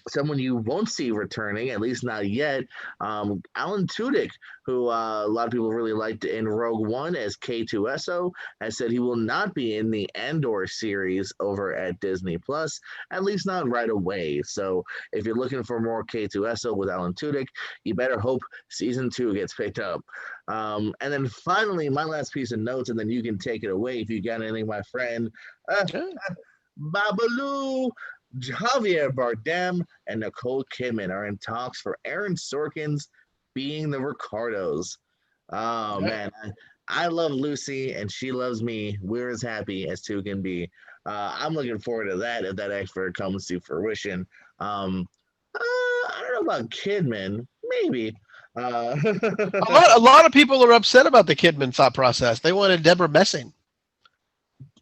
Someone you won't see returning, at least not yet, Alan Tudyk, who a lot of people really liked in Rogue One as K2SO, has said he will not be in the Andor series over at Disney Plus, at least not right away. So if you're looking for more K2SO with Alan Tudyk, you better hope season 2 gets picked up. And then finally, my last piece of notes, and then you can take it away if you got anything, my friend. Babalu. Javier Bardem and Nicole Kidman are in talks for Aaron Sorkin's Being the Ricardos. Oh, man. I love Lucy, and she loves me. We're as happy as two can be. I'm looking forward to that if that effort comes to fruition. I don't know about Kidman. Maybe. A lot of people are upset about the Kidman thought process. They wanted Deborah Messing.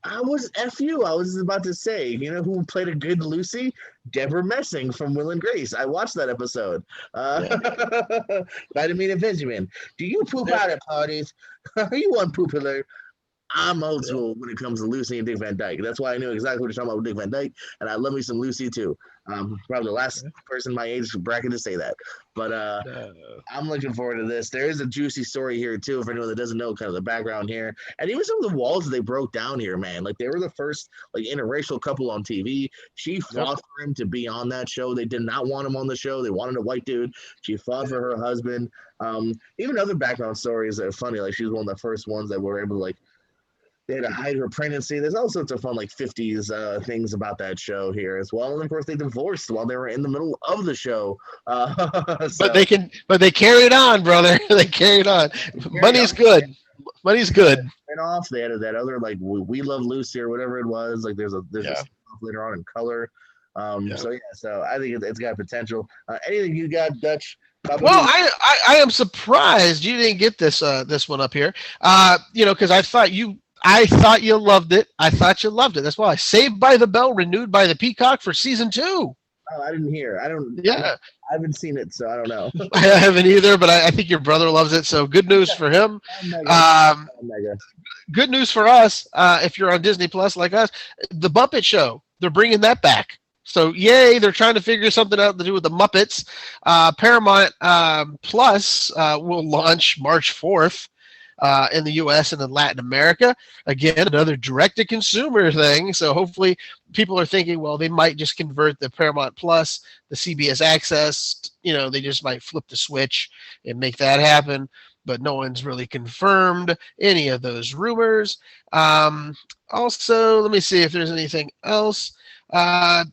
I was I was about to say, you know who played a good Lucy? Deborah Messing from Will and Grace. I watched that episode. Vitamin and Benjamin. Do you poop out at parties? Are you unpopular? I'm old school when it comes to Lucy and Dick Van Dyke. That's why I knew exactly what you're talking about with Dick Van Dyke, and I love me some Lucy too. Probably the last person in my age bracket to say that. But I'm looking forward to this. There is a juicy story here too, for anyone that doesn't know kind of the background here, and even some of the walls that they broke down here, man. Like they were the first like interracial couple on TV. She fought for him to be on that show. They did not want him on the show. They wanted a white dude. She fought for her husband. Even other background stories that are funny. Like she was one of the first ones that were able to they had to hide her pregnancy. There's all sorts of fun, 50s things about that show here as well. And of course, they divorced while they were in the middle of the show. But they carried on, brother. They carried on. Money's good. Money's good. And off, they had that other We Love Lucy or whatever it was. There's a stuff later on in color. So I think it's got potential. Anything you got, Dutch? Well, I am surprised you didn't get this one up here. Because I thought you loved it. I thought you loved it. That's why Saved by the Bell renewed by the Peacock for season 2. Oh, I didn't hear. I haven't seen it, so I don't know. I haven't either, but I think your brother loves it. So good news for him. Good news for us. If you're on Disney Plus like us, the Muppet Show, they're bringing that back. So yay, they're trying to figure something out to do with the Muppets. Paramount Plus will launch March 4th. In the U.S. and in Latin America. Again, another direct-to-consumer thing. So hopefully people are thinking, well, they might just convert the Paramount Plus, the CBS Access. They just might flip the switch and make that happen. But no one's really confirmed any of those rumors. Also, let me see if there's anything else. I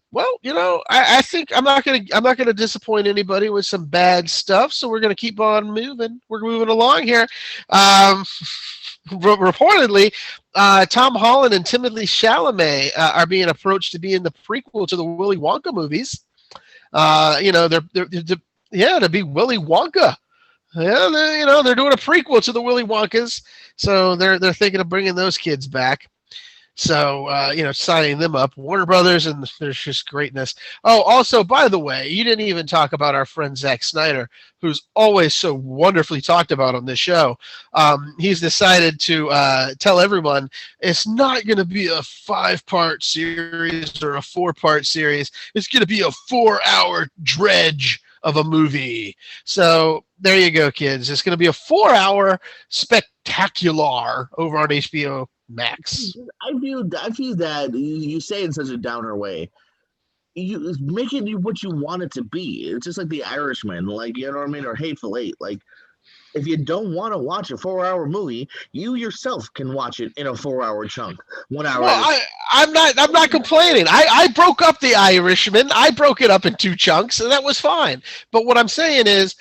think I'm not gonna disappoint anybody with some bad stuff, so we're gonna keep on moving. We're moving along here. Reportedly, Tom Holland and Timothée Chalamet are being approached to be in the prequel to the Willy Wonka movies. To be Willy Wonka. Yeah, they're doing a prequel to the Willy Wonkas, so they're thinking of bringing those kids back. So, signing them up, Warner Brothers, and there's just greatness. Oh, also, by the way, you didn't even talk about our friend Zack Snyder, who's always so wonderfully talked about on this show. He's decided to tell everyone it's not going to be a 5-part series or a 4-part series. It's going to be a 4-hour dredge of a movie. So there you go, kids. It's going to be a 4-hour spectacular over on HBO Max. I view that you say in such a downer way. You make it what you want it to be. It's just like The Irishman, you know what I mean, or Hateful Eight. If you don't want to watch a 4-hour movie, you yourself can watch it in a 4-hour chunk. 1 hour. Well, I'm not complaining. I broke up The Irishman. I broke it up in 2 chunks, and that was fine. But what I'm saying is,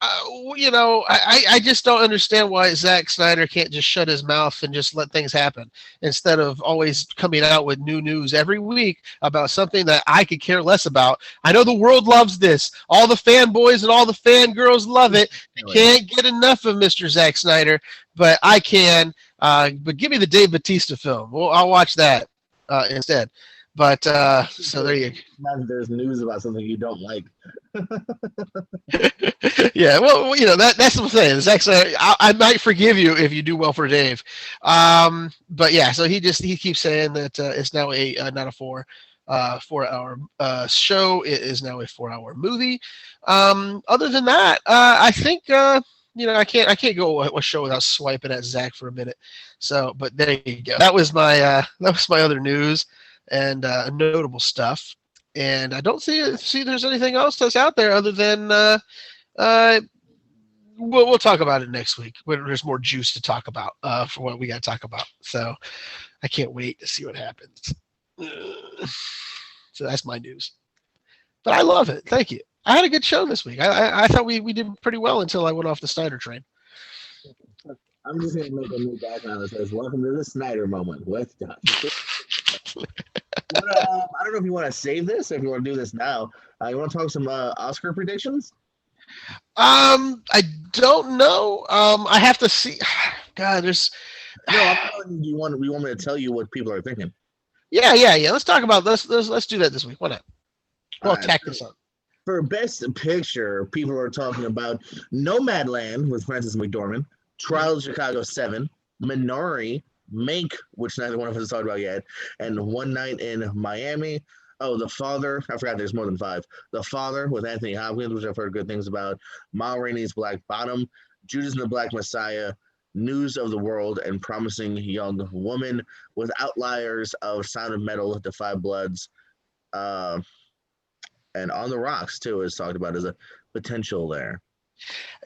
I just don't understand why Zack Snyder can't just shut his mouth and just let things happen instead of always coming out with new news every week about something that I could care less about. I know the world loves this. All the fanboys and all the fangirls love it. They can't get enough of Mr. Zack Snyder, but I can. But give me the Dave Bautista film. Well, I'll watch that instead. But so there you go. Imagine there's news about something you don't like. Yeah, well, that's what I'm saying. It's actually, I might forgive you if you do well for Dave. But yeah, so he keeps saying that it's now not a 4. 4-hour show. It is now a 4-hour movie. Other than that, I think I can't go a show without swiping at Zach for a minute. So, but there you go. That was my other news and notable stuff. And I don't see there's anything else that's out there other than we'll talk about it next week when there's more juice to talk about for what we got to talk about. So I can't wait to see what happens. So that's my news. But I love it. Thank you. I had a good show this week. I thought we did pretty well until I went off the Snyder train. I'm just going to make a new background that says, "Welcome to the Snyder moment." What's done? I don't know if you want to save this or if you want to do this now. You want to talk some Oscar predictions? I don't know. I have to see. God, there's. No, I'm telling you. We want me to tell you what people are thinking? Yeah. Let's talk about let's do that this week. Why not? We'll tack this on. For Best Picture, people are talking about Nomadland with Frances McDormand, Trial of Chicago 7, Minari, Mank, which neither one of us has talked about yet, and One Night in Miami. Oh, The Father. I forgot there's more than 5. The Father with Anthony Hopkins, which I've heard good things about. Ma Rainey's Black Bottom, Judas and the Black Messiah, News of the World, and Promising Young Woman, with outliers of Sound of Metal, The Five Bloods, and On the Rocks, too, is talked about as a potential there.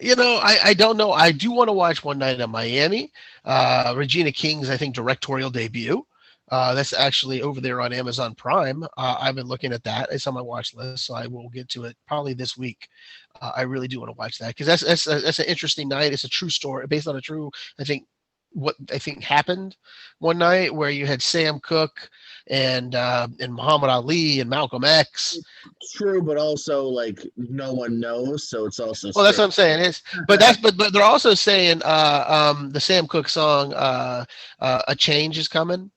I don't know. I do want to watch One Night in Miami. Regina King's, I think, directorial debut. That's actually over there on Amazon Prime. I've been looking at that. It's on my watch list, so I will get to it probably this week. I really do want to watch that because that's an interesting night. It's a true story based on a true, what I think happened one night where you had Sam Cooke and Muhammad Ali and Malcolm X. True, but also no one knows, so it's also. Well, that's what I'm saying. But they're also saying the Sam Cooke song "A Change Is Coming"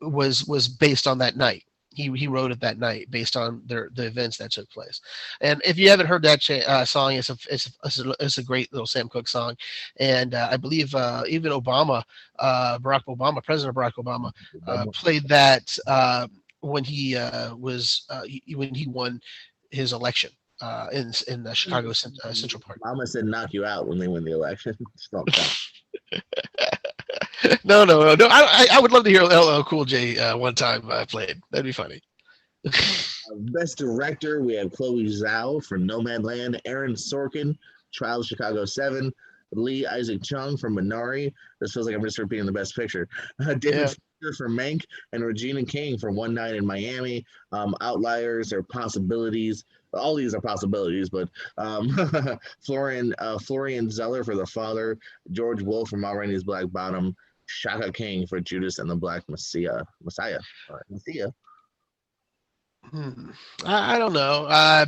was based on that night. He wrote it that night based on the events that took place. And if you haven't heard that song, it's a great little Sam Cooke song. And I believe even President Barack Obama, played that when he when he won his election in the Chicago Central Park. Mama said knock you out when they win the election. No. I would love to hear LL Cool J one time played. That'd be funny. Best Director, we have Chloe Zhao for Nomadland, Aaron Sorkin, Trial of Chicago 7, Lee Isaac Chung for Minari. This feels like I'm just repeating the Best Picture. David Fincher for Mank, and Regina King for One Night in Miami. Outliers or possibilities. All these are possibilities, but Florian Zeller for The Father, George Wolfe for Ma Rainey's Black Bottom, Shaka King for Judas and the Black Messiah. I don't know.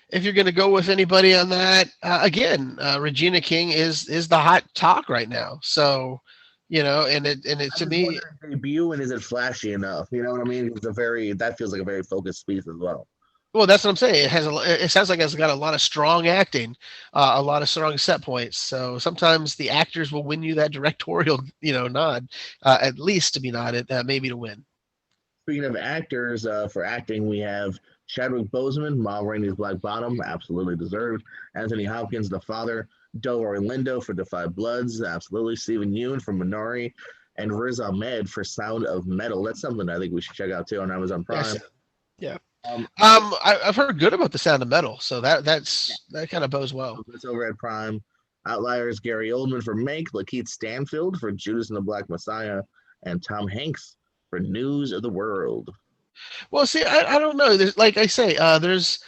If you're going to go with anybody on that, again, Regina King is the hot talk right now. So, to me, debut, and is it flashy enough? You know what I mean? That feels like a very focused piece as well. Well, that's what I'm saying. It sounds like it's got a lot of strong acting, a lot of strong set points. So sometimes the actors will win you that directorial, nod, at least to be nodded, maybe to win. Speaking of actors, for acting, we have Chadwick Boseman, Ma Rainey's Black Bottom, absolutely deserved. Anthony Hopkins, The Father, Delroy Lindo for The Five Bloods, absolutely. Stephen Yeun for Minari, and Riz Ahmed for Sound of Metal. That's something I think we should check out too on Amazon Prime. Yes. Yeah. I've heard good about The Sound of Metal, so that kind of bodes well. It's over at Prime. Outliers, Gary Oldman for Mank, Lakeith Stanfield for Judas and the Black Messiah, and Tom Hanks for News of the World. Well, see, I don't know. There's, like I say, there's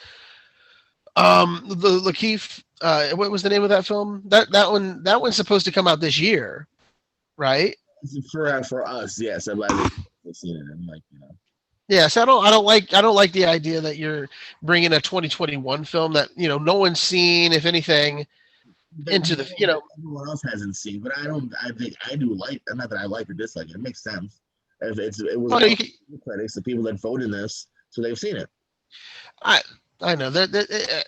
the Lakeith. What was the name of that film? That one's supposed to come out this year, right? For us, yes. I've seen it. I'm Yeah, so I don't like the idea that you're bringing a 2021 film that no one's seen, if anything, into the everyone else hasn't seen. But I think I do like. Not that I like or dislike it. It makes sense. It was critics, the people that vote in this, so they've seen it. I know that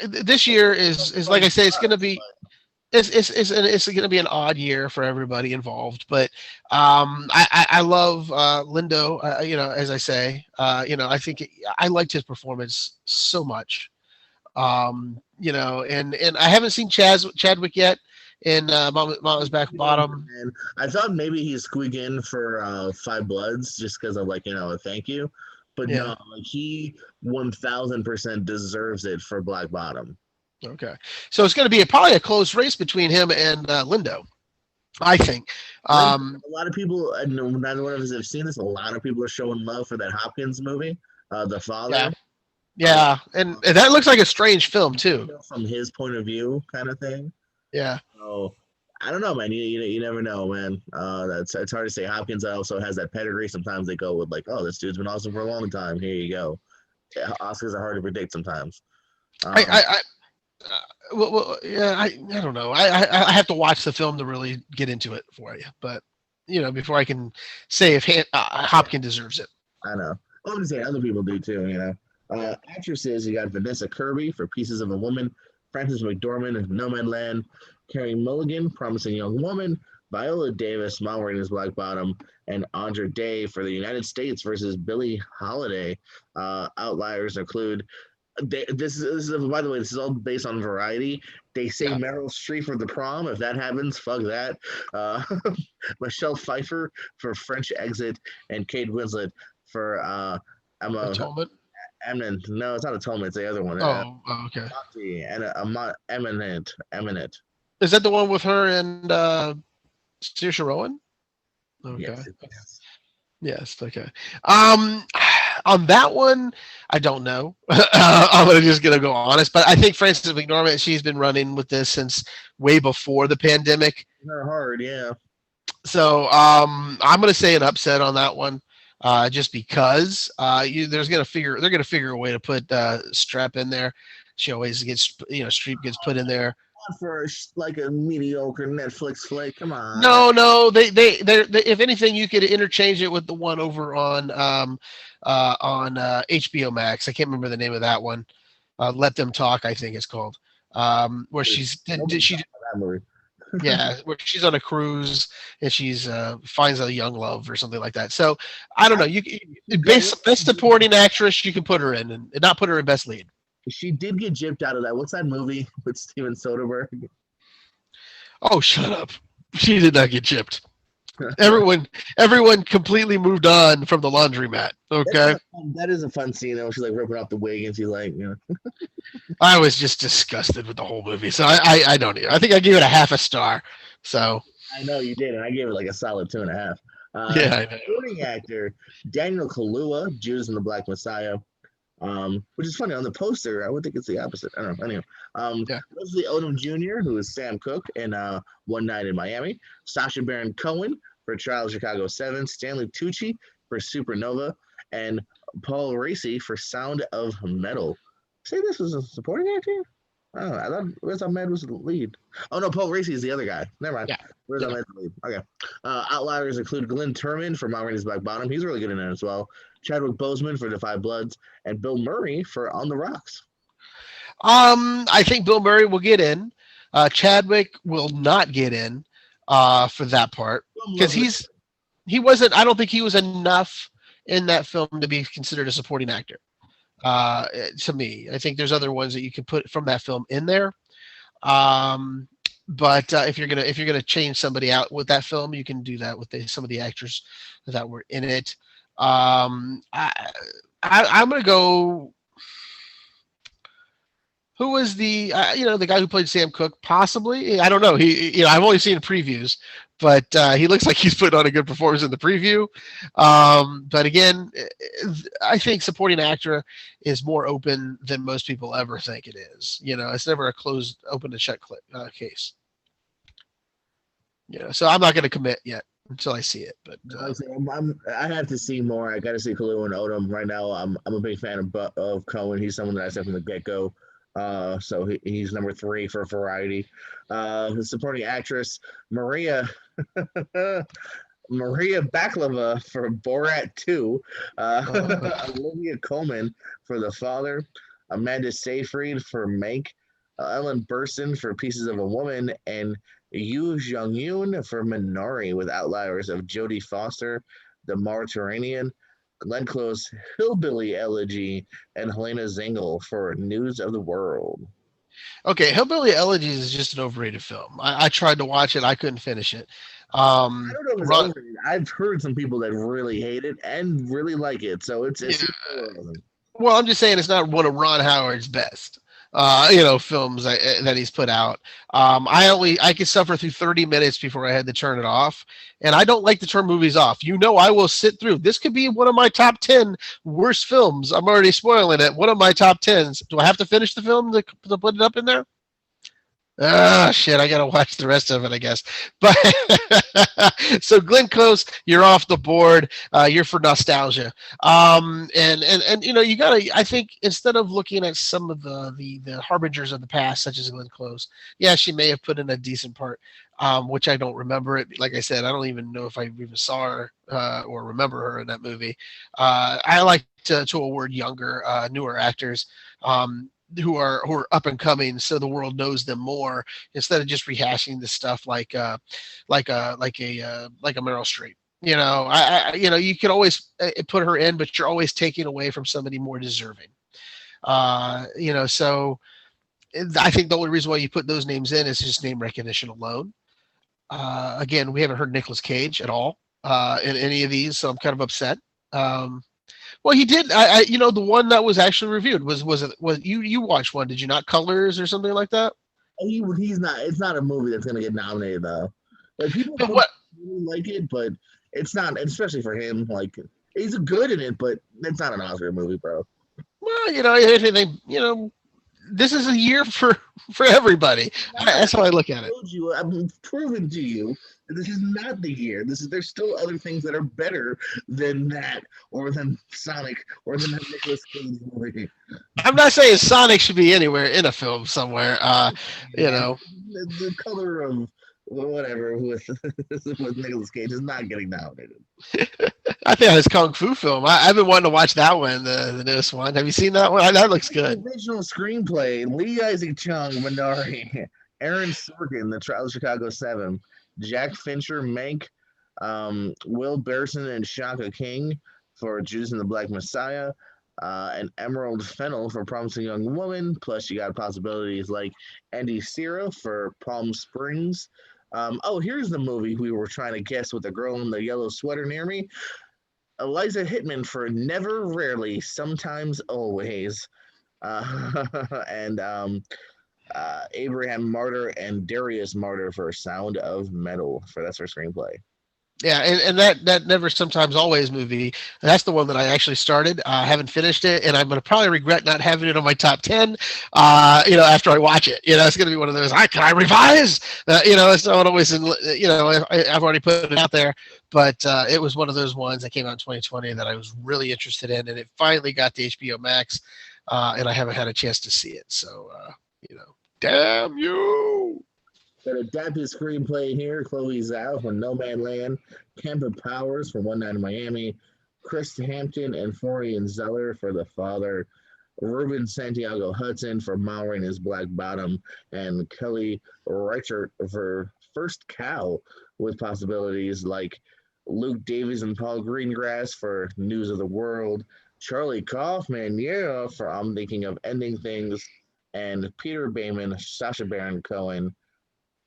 this year is like I say, it's going to be it's going to be an odd year for everybody involved, but I love Lindo. As I say, I think I liked his performance so much. And I haven't seen Chadwick yet in Mama's Back Bottom. And I thought maybe he'd squeak in for Five Bloods just because of a thank you, but Yeah. no, he 1000% deserves it for Black Bottom. Okay, so it's going to be probably a close race between him and Lindo, I think. A lot of people, and neither one of us have seen this. A lot of people are showing love for that Hopkins movie, The Father. Yeah, and that looks like a strange film too. From his point of view, kind of thing. Yeah. So I don't know, man. You never know, man. It's hard to say. Hopkins also has that pedigree. Sometimes they go with oh, this dude's been awesome for a long time. Here you go. Yeah, Oscars are hard to predict sometimes. I don't know. I have to watch the film to really get into it for you, but before I can say if Hopkins deserves it. I know. I'm just saying other people do too. Actresses, you got Vanessa Kirby for Pieces of a Woman, Frances McDormand in Nomadland, Carey Mulligan, Promising Young Woman, Viola Davis, Ma Rainey's Black Bottom, and Andra Day for the United States versus Billie Holiday. Outliers include. This is by the way, this is all based on Variety. They say Meryl Streep for The Prom. If that happens, fuck that. Michelle Pfeiffer for French Exit, and Kate Winslet for Atonement. No, it's not Atonement. It's the other one. Okay. And Eminent. Is that the one with her and Saoirse Ronan? Okay. Yes. Okay. On that one, I don't know. I'm just gonna go honest, but I think Frances McDormand, she's been running with this since way before the pandemic. They're hard, yeah. So I'm gonna say an upset on that one, just because they're gonna figure a way to put Streep in there. She always gets Streep gets put in there. For a mediocre Netflix flick, come on. No, they if anything, you could interchange it with the one over on HBO Max. I can't remember the name of that one. Let Them Talk, I think it's called. Where where she's on a cruise and she's finds a young love or something like that. So I don't know. You best supporting actress you can put her in, and not put her in best lead. She did get gypped out of that. What's that movie with Steven Soderbergh? Oh, shut up. She did not get gypped. Everyone completely moved on from the laundromat. Okay. That is a fun scene though. She's ripping off the wig and she's I was just disgusted with the whole movie. So I don't know. I think I gave it a half a star. So I know you did, and I gave it a solid 2.5. Yeah, I know. Supporting actor Daniel Kaluuya, Judas and the Black Messiah. Which is funny on the poster. I would think it's the opposite. I don't know. Anyway, Leslie Odom Jr., who is Sam Cooke in One Night in Miami. Sacha Baron Cohen for Trial of Chicago 7. Stanley Tucci for Supernova, and Paul Raci for Sound of Metal. Say this was a supporting actor? Oh, I thought Med was the lead. Oh no, Paul Raci is the other guy. Never mind. Where's that Med the lead? Okay. Outliers include Glenn Turman for Ma Rainey's Black Bottom. He's really good in it as well. Chadwick Boseman for The Five Bloods, and Bill Murray for On the Rocks. I think Bill Murray will get in. Chadwick will not get in for that part because he wasn't. I don't think he was enough in that film to be considered a supporting actor. To me, I think there's other ones that you can put from that film in there. But if you're gonna change somebody out with that film, you can do that with some of the actors that were in it. I'm gonna go. Who was the the guy who played Sam Cooke? Possibly, I don't know. I've only seen previews, but he looks like he's putting on a good performance in the preview. But again, I think supporting actor is more open than most people ever think it is. It's never a closed, open to shut case. So I'm not going to commit yet until I see it. But I have to see more. I got to see Kaluuya and Odom. Right now, I'm a big fan of Cohen. He's someone that I said from the get-go. So he's number 3 for Variety. The supporting actress Maria Baklava for Borat 2. Olivia Colman for The Father. Amanda Seyfried for Mank. Ellen Burstyn for Pieces of a Woman, and Yu Jung Yoon for Minari, with outliers of Jodie Foster, The Mediterranean, Glenn Close, Hillbilly Elegy, and Helena Zengel for News of the World. Okay, Hillbilly Elegies is just an overrated film. I tried to watch it, I couldn't finish it. I don't know if it's Ron, overrated. I've heard some people that really hate it and really like it, so it's yeah, either or. well, I'm just saying it's not one of Ron Howard's best, films that he's put out. I could suffer through 30 minutes before I had to turn it off, and I don't like to turn movies off. I will sit through. This could be one of my top 10 worst films. I'm already spoiling it. One of my top tens. Do I have to finish the film to put it up in there? Ah, shit, I gotta watch the rest of it, I guess. But so Glenn Close, you're off the board. You're for nostalgia. And you gotta. I think instead of looking at some of the harbingers of the past, such as Glenn Close, yeah, she may have put in a decent part, which I don't remember it. Like I said, I don't even know if I even saw her or remember her in that movie. I like to award younger, newer actors. Who are up and coming, so the world knows them more instead of just rehashing the stuff like a Meryl Streep. You can always put her in, but you're always taking away from somebody more deserving. So I think the only reason why you put those names in is just name recognition alone. Again, we haven't heard Nicolas Cage at all in any of these, so I'm kind of upset. Well, he did. The one that was actually reviewed was you watched one? Did you not? Colors or something like that? He's not. It's not a movie that's gonna get nominated though. Like people But what? really like it, but it's not. Especially for him, like he's good in it, but it's not an Oscar movie, bro. Well, anything. This is a year for everybody. That's how I look at it. I'm proving to you that this is not the year. There's still other things that are better than that, or than Sonic, or than that Nicolas Cage movie. I'm not saying Sonic should be anywhere in a film somewhere. The color of whatever with Nicolas Cage is not getting nominated. I think it's Kung Fu film. I've been wanting to watch that one, the newest one. Have you seen that one? That looks good. The original screenplay: Lee Isaac Chung, Minari, Aaron Sorkin, The Trial of Chicago 7, Jack Fincher, Mank, Will Berson and Shaka King for Judas and the Black Messiah, and Emerald Fennell for Promising Young Woman. Plus, you got possibilities like Andy Serra for Palm Springs. Here's the movie we were trying to guess with the girl in the yellow sweater near me. Eliza Hittman for Never, Rarely, Sometimes, Always. And Abraham Martyr and Darius Martyr for Sound of Metal. That's our screenplay. Yeah, and that Never, Sometimes, Always movie, that's the one that I actually started. I haven't finished it, and I'm going to probably regret not having it on my top 10, after I watch it. It's going to be one of those, can I revise? It's not always, I've already put it out there, but it was one of those ones that came out in 2020 that I was really interested in, and it finally got to HBO Max, and I haven't had a chance to see it. So, damn you. Got adapted screenplay here. Chloe Zhao for No Man Land, Kemba Powers for One Night in Miami, Chris Hampton and Florian Zeller for The Father, Ruben Santiago Hudson for Maury and His Black Bottom, and Kelly Reichert for First Cow, with possibilities like Luke Davies and Paul Greengrass for News of the World, Charlie Kaufman, for I'm Thinking of Ending Things, and Peter Bayman, Sacha Baron Cohen.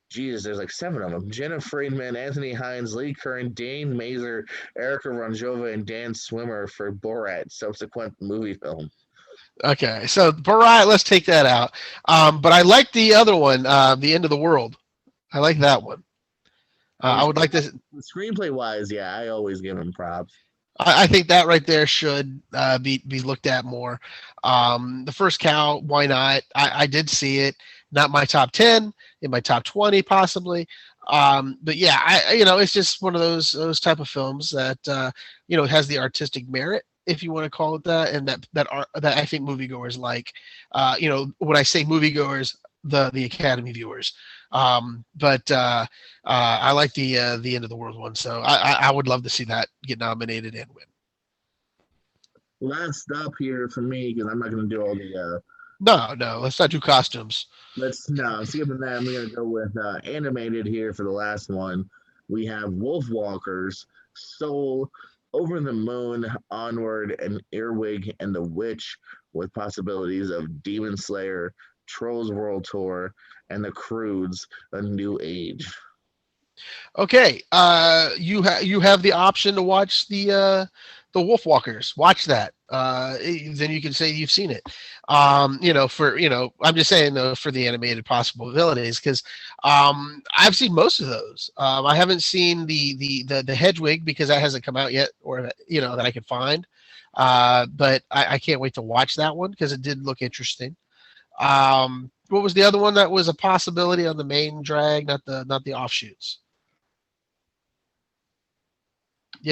Jesus, there's like 7 of them. Jenna Friedman, Anthony Hines, Lee Curran, Dane Mazer, Erica Ronjova, and Dan Swimmer for Borat, subsequent movie film. Okay, so Borat, let's take that out. But I like the other one, The End of the World. I like that one. I would like to. Screenplay-wise, yeah, I always give him props. I think that right there should be looked at more. The First Cow, why not? I did see it. Not my top 10, in my top 20 possibly. But yeah, it's just one of those type of films that has the artistic merit, if you want to call it that, and that I think moviegoers like. When I say moviegoers, the Academy viewers. But I like the End of the World one, so I would love to see that get nominated and win. Last up here for me, because I'm not going to do all the No, let's not do costumes. Let's no skipping that. I'm gonna go with animated here for the last one. We have Wolfwalkers, Soul, Over the Moon, Onward, and Earwig and the Witch, with possibilities of Demon Slayer, Trolls World Tour, and the Croods: A New Age. Okay, you have the option to watch the Wolfwalkers. Watch that. Then you can say you've seen it. I'm just saying though for the animated possibilities because I've seen most of those. I haven't seen the Hedwig because that hasn't come out yet, or that I can find. But I can't wait to watch that one because it did look interesting. What was the other one that was a possibility on the main drag, not the offshoots? What?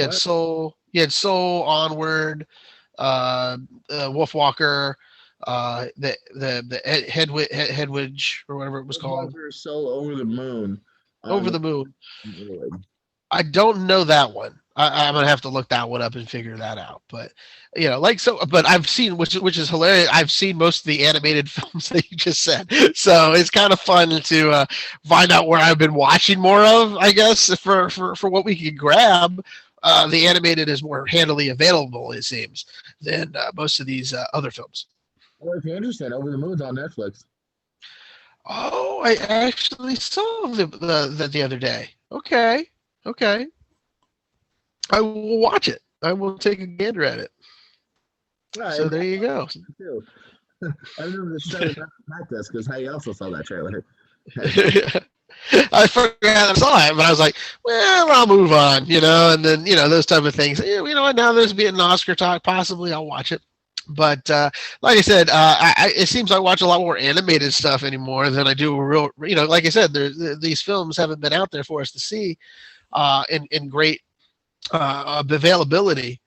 You had Soul, Onward, Wolfwalker, the Headwidge or whatever it was called, Wolfwalker, Soul, Over the Moon. Over the Moon. Earwig. I don't know that one. I'm gonna have to look that one up and figure that out. But but I've seen which is hilarious. I've seen most of the animated films that you just said, so it's kind of fun to find out where I've been watching more of. I guess for what we can grab, the animated is more handily available, it seems, than most of these other films. Well, if you're interested, Over the Moon's on Netflix. Oh, I actually saw the other day. Okay. I will watch it. I will take a gander at it. So there you go. I remember the show about this because I also saw that trailer. I forgot I saw it, but I was like, well, I'll move on, and then, those type of things. Now there's being an Oscar talk, possibly I'll watch it. But like I said, it seems I watch a lot more animated stuff anymore than I do real, like I said, these films haven't been out there for us to see in great availability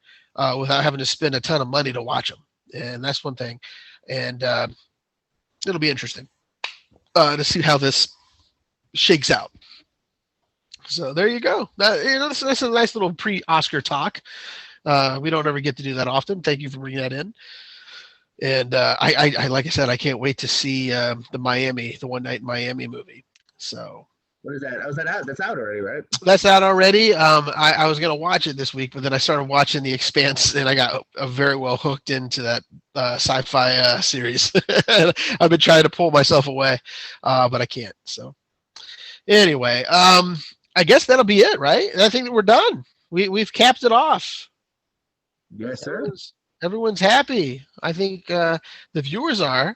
without having to spend a ton of money to watch them. And that's one thing. And it'll be interesting to see how this shakes out. So there you go. That's a nice little pre-Oscar talk. We don't ever get to do that often. Thank you for bringing that in. And I like I said, I can't wait to see the One Night in Miami movie. So what is that? Oh, is that out? That's out already, right? That's out already. I was gonna watch it this week, but then I started watching The Expanse, and I got very well hooked into that sci-fi series. I've been trying to pull myself away, but I can't. So anyway, I guess that'll be it, right? I think that we're done. We've capped it off. Yes, sir. Everyone's happy. I think the viewers are.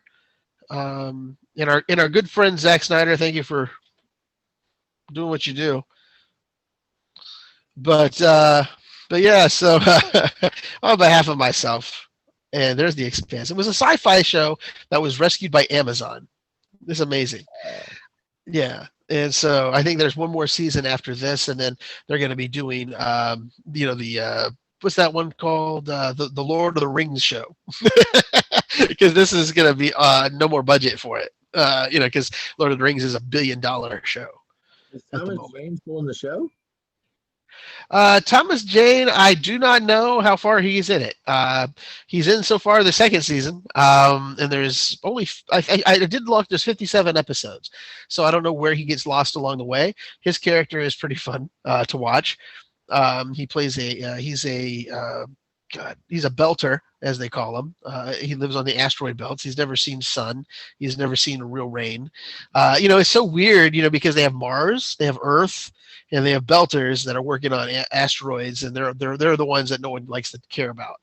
And our good friend Zack Snyder, thank you for doing what you do. But yeah, so on behalf of myself, and there's The Expanse. It was a sci-fi show that was rescued by Amazon. It's amazing. Yeah. And so I think there's one more season after this, and then they're going to be doing, what's that one called? The Lord of the Rings show. Because this is going to be no more budget for it. Because Lord of the Rings is $1 billion show. Is Thomas Jane still in the show? Thomas Jane, I do not know how far he's in it. He's in so far the second season, and there's only I did look. There's 57 episodes, so I don't know where he gets lost along the way. His character is pretty fun to watch. He plays he's a belter, as they call him. He lives on the asteroid belts. He's never seen sun. He's never seen real rain. It's so weird, because they have Mars, they have Earth, and they have belters that are working on asteroids, and they're the ones that no one likes to care about.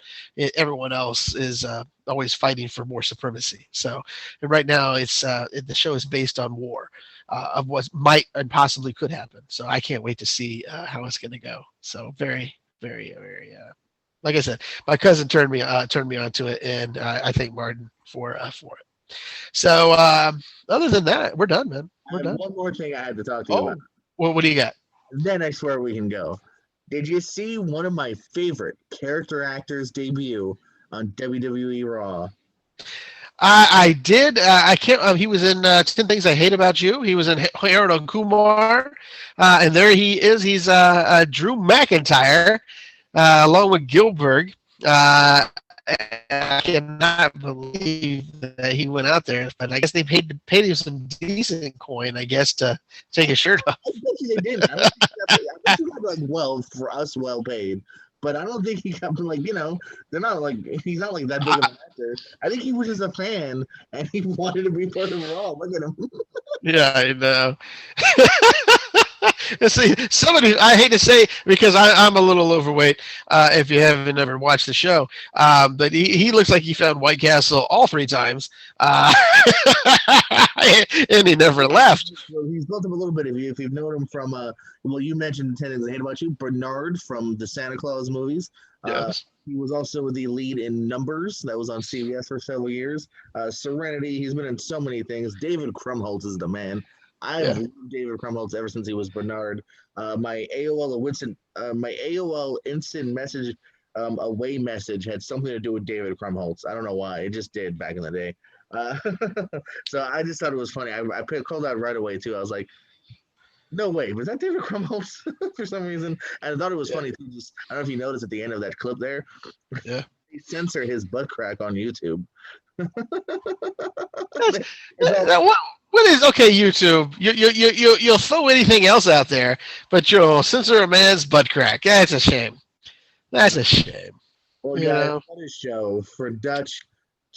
Everyone else is always fighting for more supremacy. So, and right now, the show is based on war of what might and possibly could happen. So I can't wait to see how it's going to go. So very, very, very. Like I said, my cousin turned me onto it, and I thank Martin for it. So other than that, we're done, man. We're done. One more thing I had to talk to you about. Well, what do you got? Then I swear we can go. Did you see one of my favorite character actors debut on WWE Raw? I did. I can't. He was in 10 Things I Hate About You. He was in Harold and Kumar, and there he is. He's Drew McIntyre. Along with Gilbert, I cannot believe that he went out there, but I guess they paid him some decent coin, I guess, to take his shirt off. I bet you they didn't. I don't think I bet you got like for us well paid. But I don't think he got like, they're not like he's not like that big of an actor. I think he was just a fan and he wanted to be part of Raw. Look at him. Yeah, I know. See, somebody, I hate to say, because I'm a little overweight, if you haven't ever watched the show, but he looks like he found White Castle all 3 times, and he never left. He's built up a little bit. If you've known him from, well, you mentioned 10 Things I Hate About You, Bernard from the Santa Claus movies. Yes. He was also the lead in Numbers, that was on CBS for several years. Serenity, he's been in so many things. David Krumholtz is the man. I've loved David Krumholtz ever since he was Bernard. My AOL instant message away message had something to do with David Krumholtz. I don't know why. It just did back in the day. So I just thought it was funny. I called out right away too. I was like, no way, was that David Krumholtz for some reason? And I thought it was funny too. Just, I don't know if you noticed at the end of that clip there. Yeah. They censor his butt crack on YouTube. What is okay, YouTube? You'll throw anything else out there, but you'll censor a man's butt crack. That's a shame. That's a shame. Well, guys, another show for Dutch,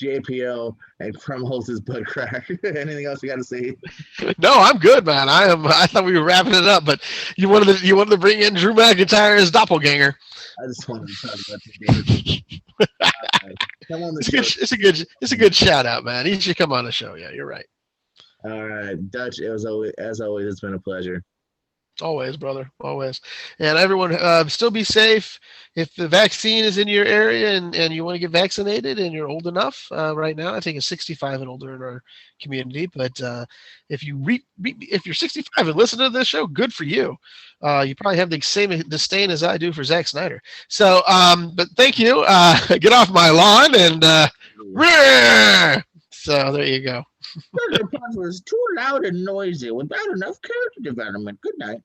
JPO, and Krumholtz's butt crack. Anything else you got to say? No, I'm good, man. I thought we were wrapping it up, but you wanted to bring in Drew McIntyre as doppelganger. I just wanted to talk about the come on the show. It's a good shout out, man. He should come on the show. Yeah, you're right. All right, Dutch. As always, it's been a pleasure. Always, brother. Always. And everyone, still be safe. If the vaccine is in your area and you want to get vaccinated and you're old enough, right now, I think it's 65 and older in our community. But if you're 65 and listen to this show, good for you. You probably have the same disdain as I do for Zack Snyder. So, but thank you. Get off my lawn and so there you go. The was too loud and noisy without enough character development. Good night.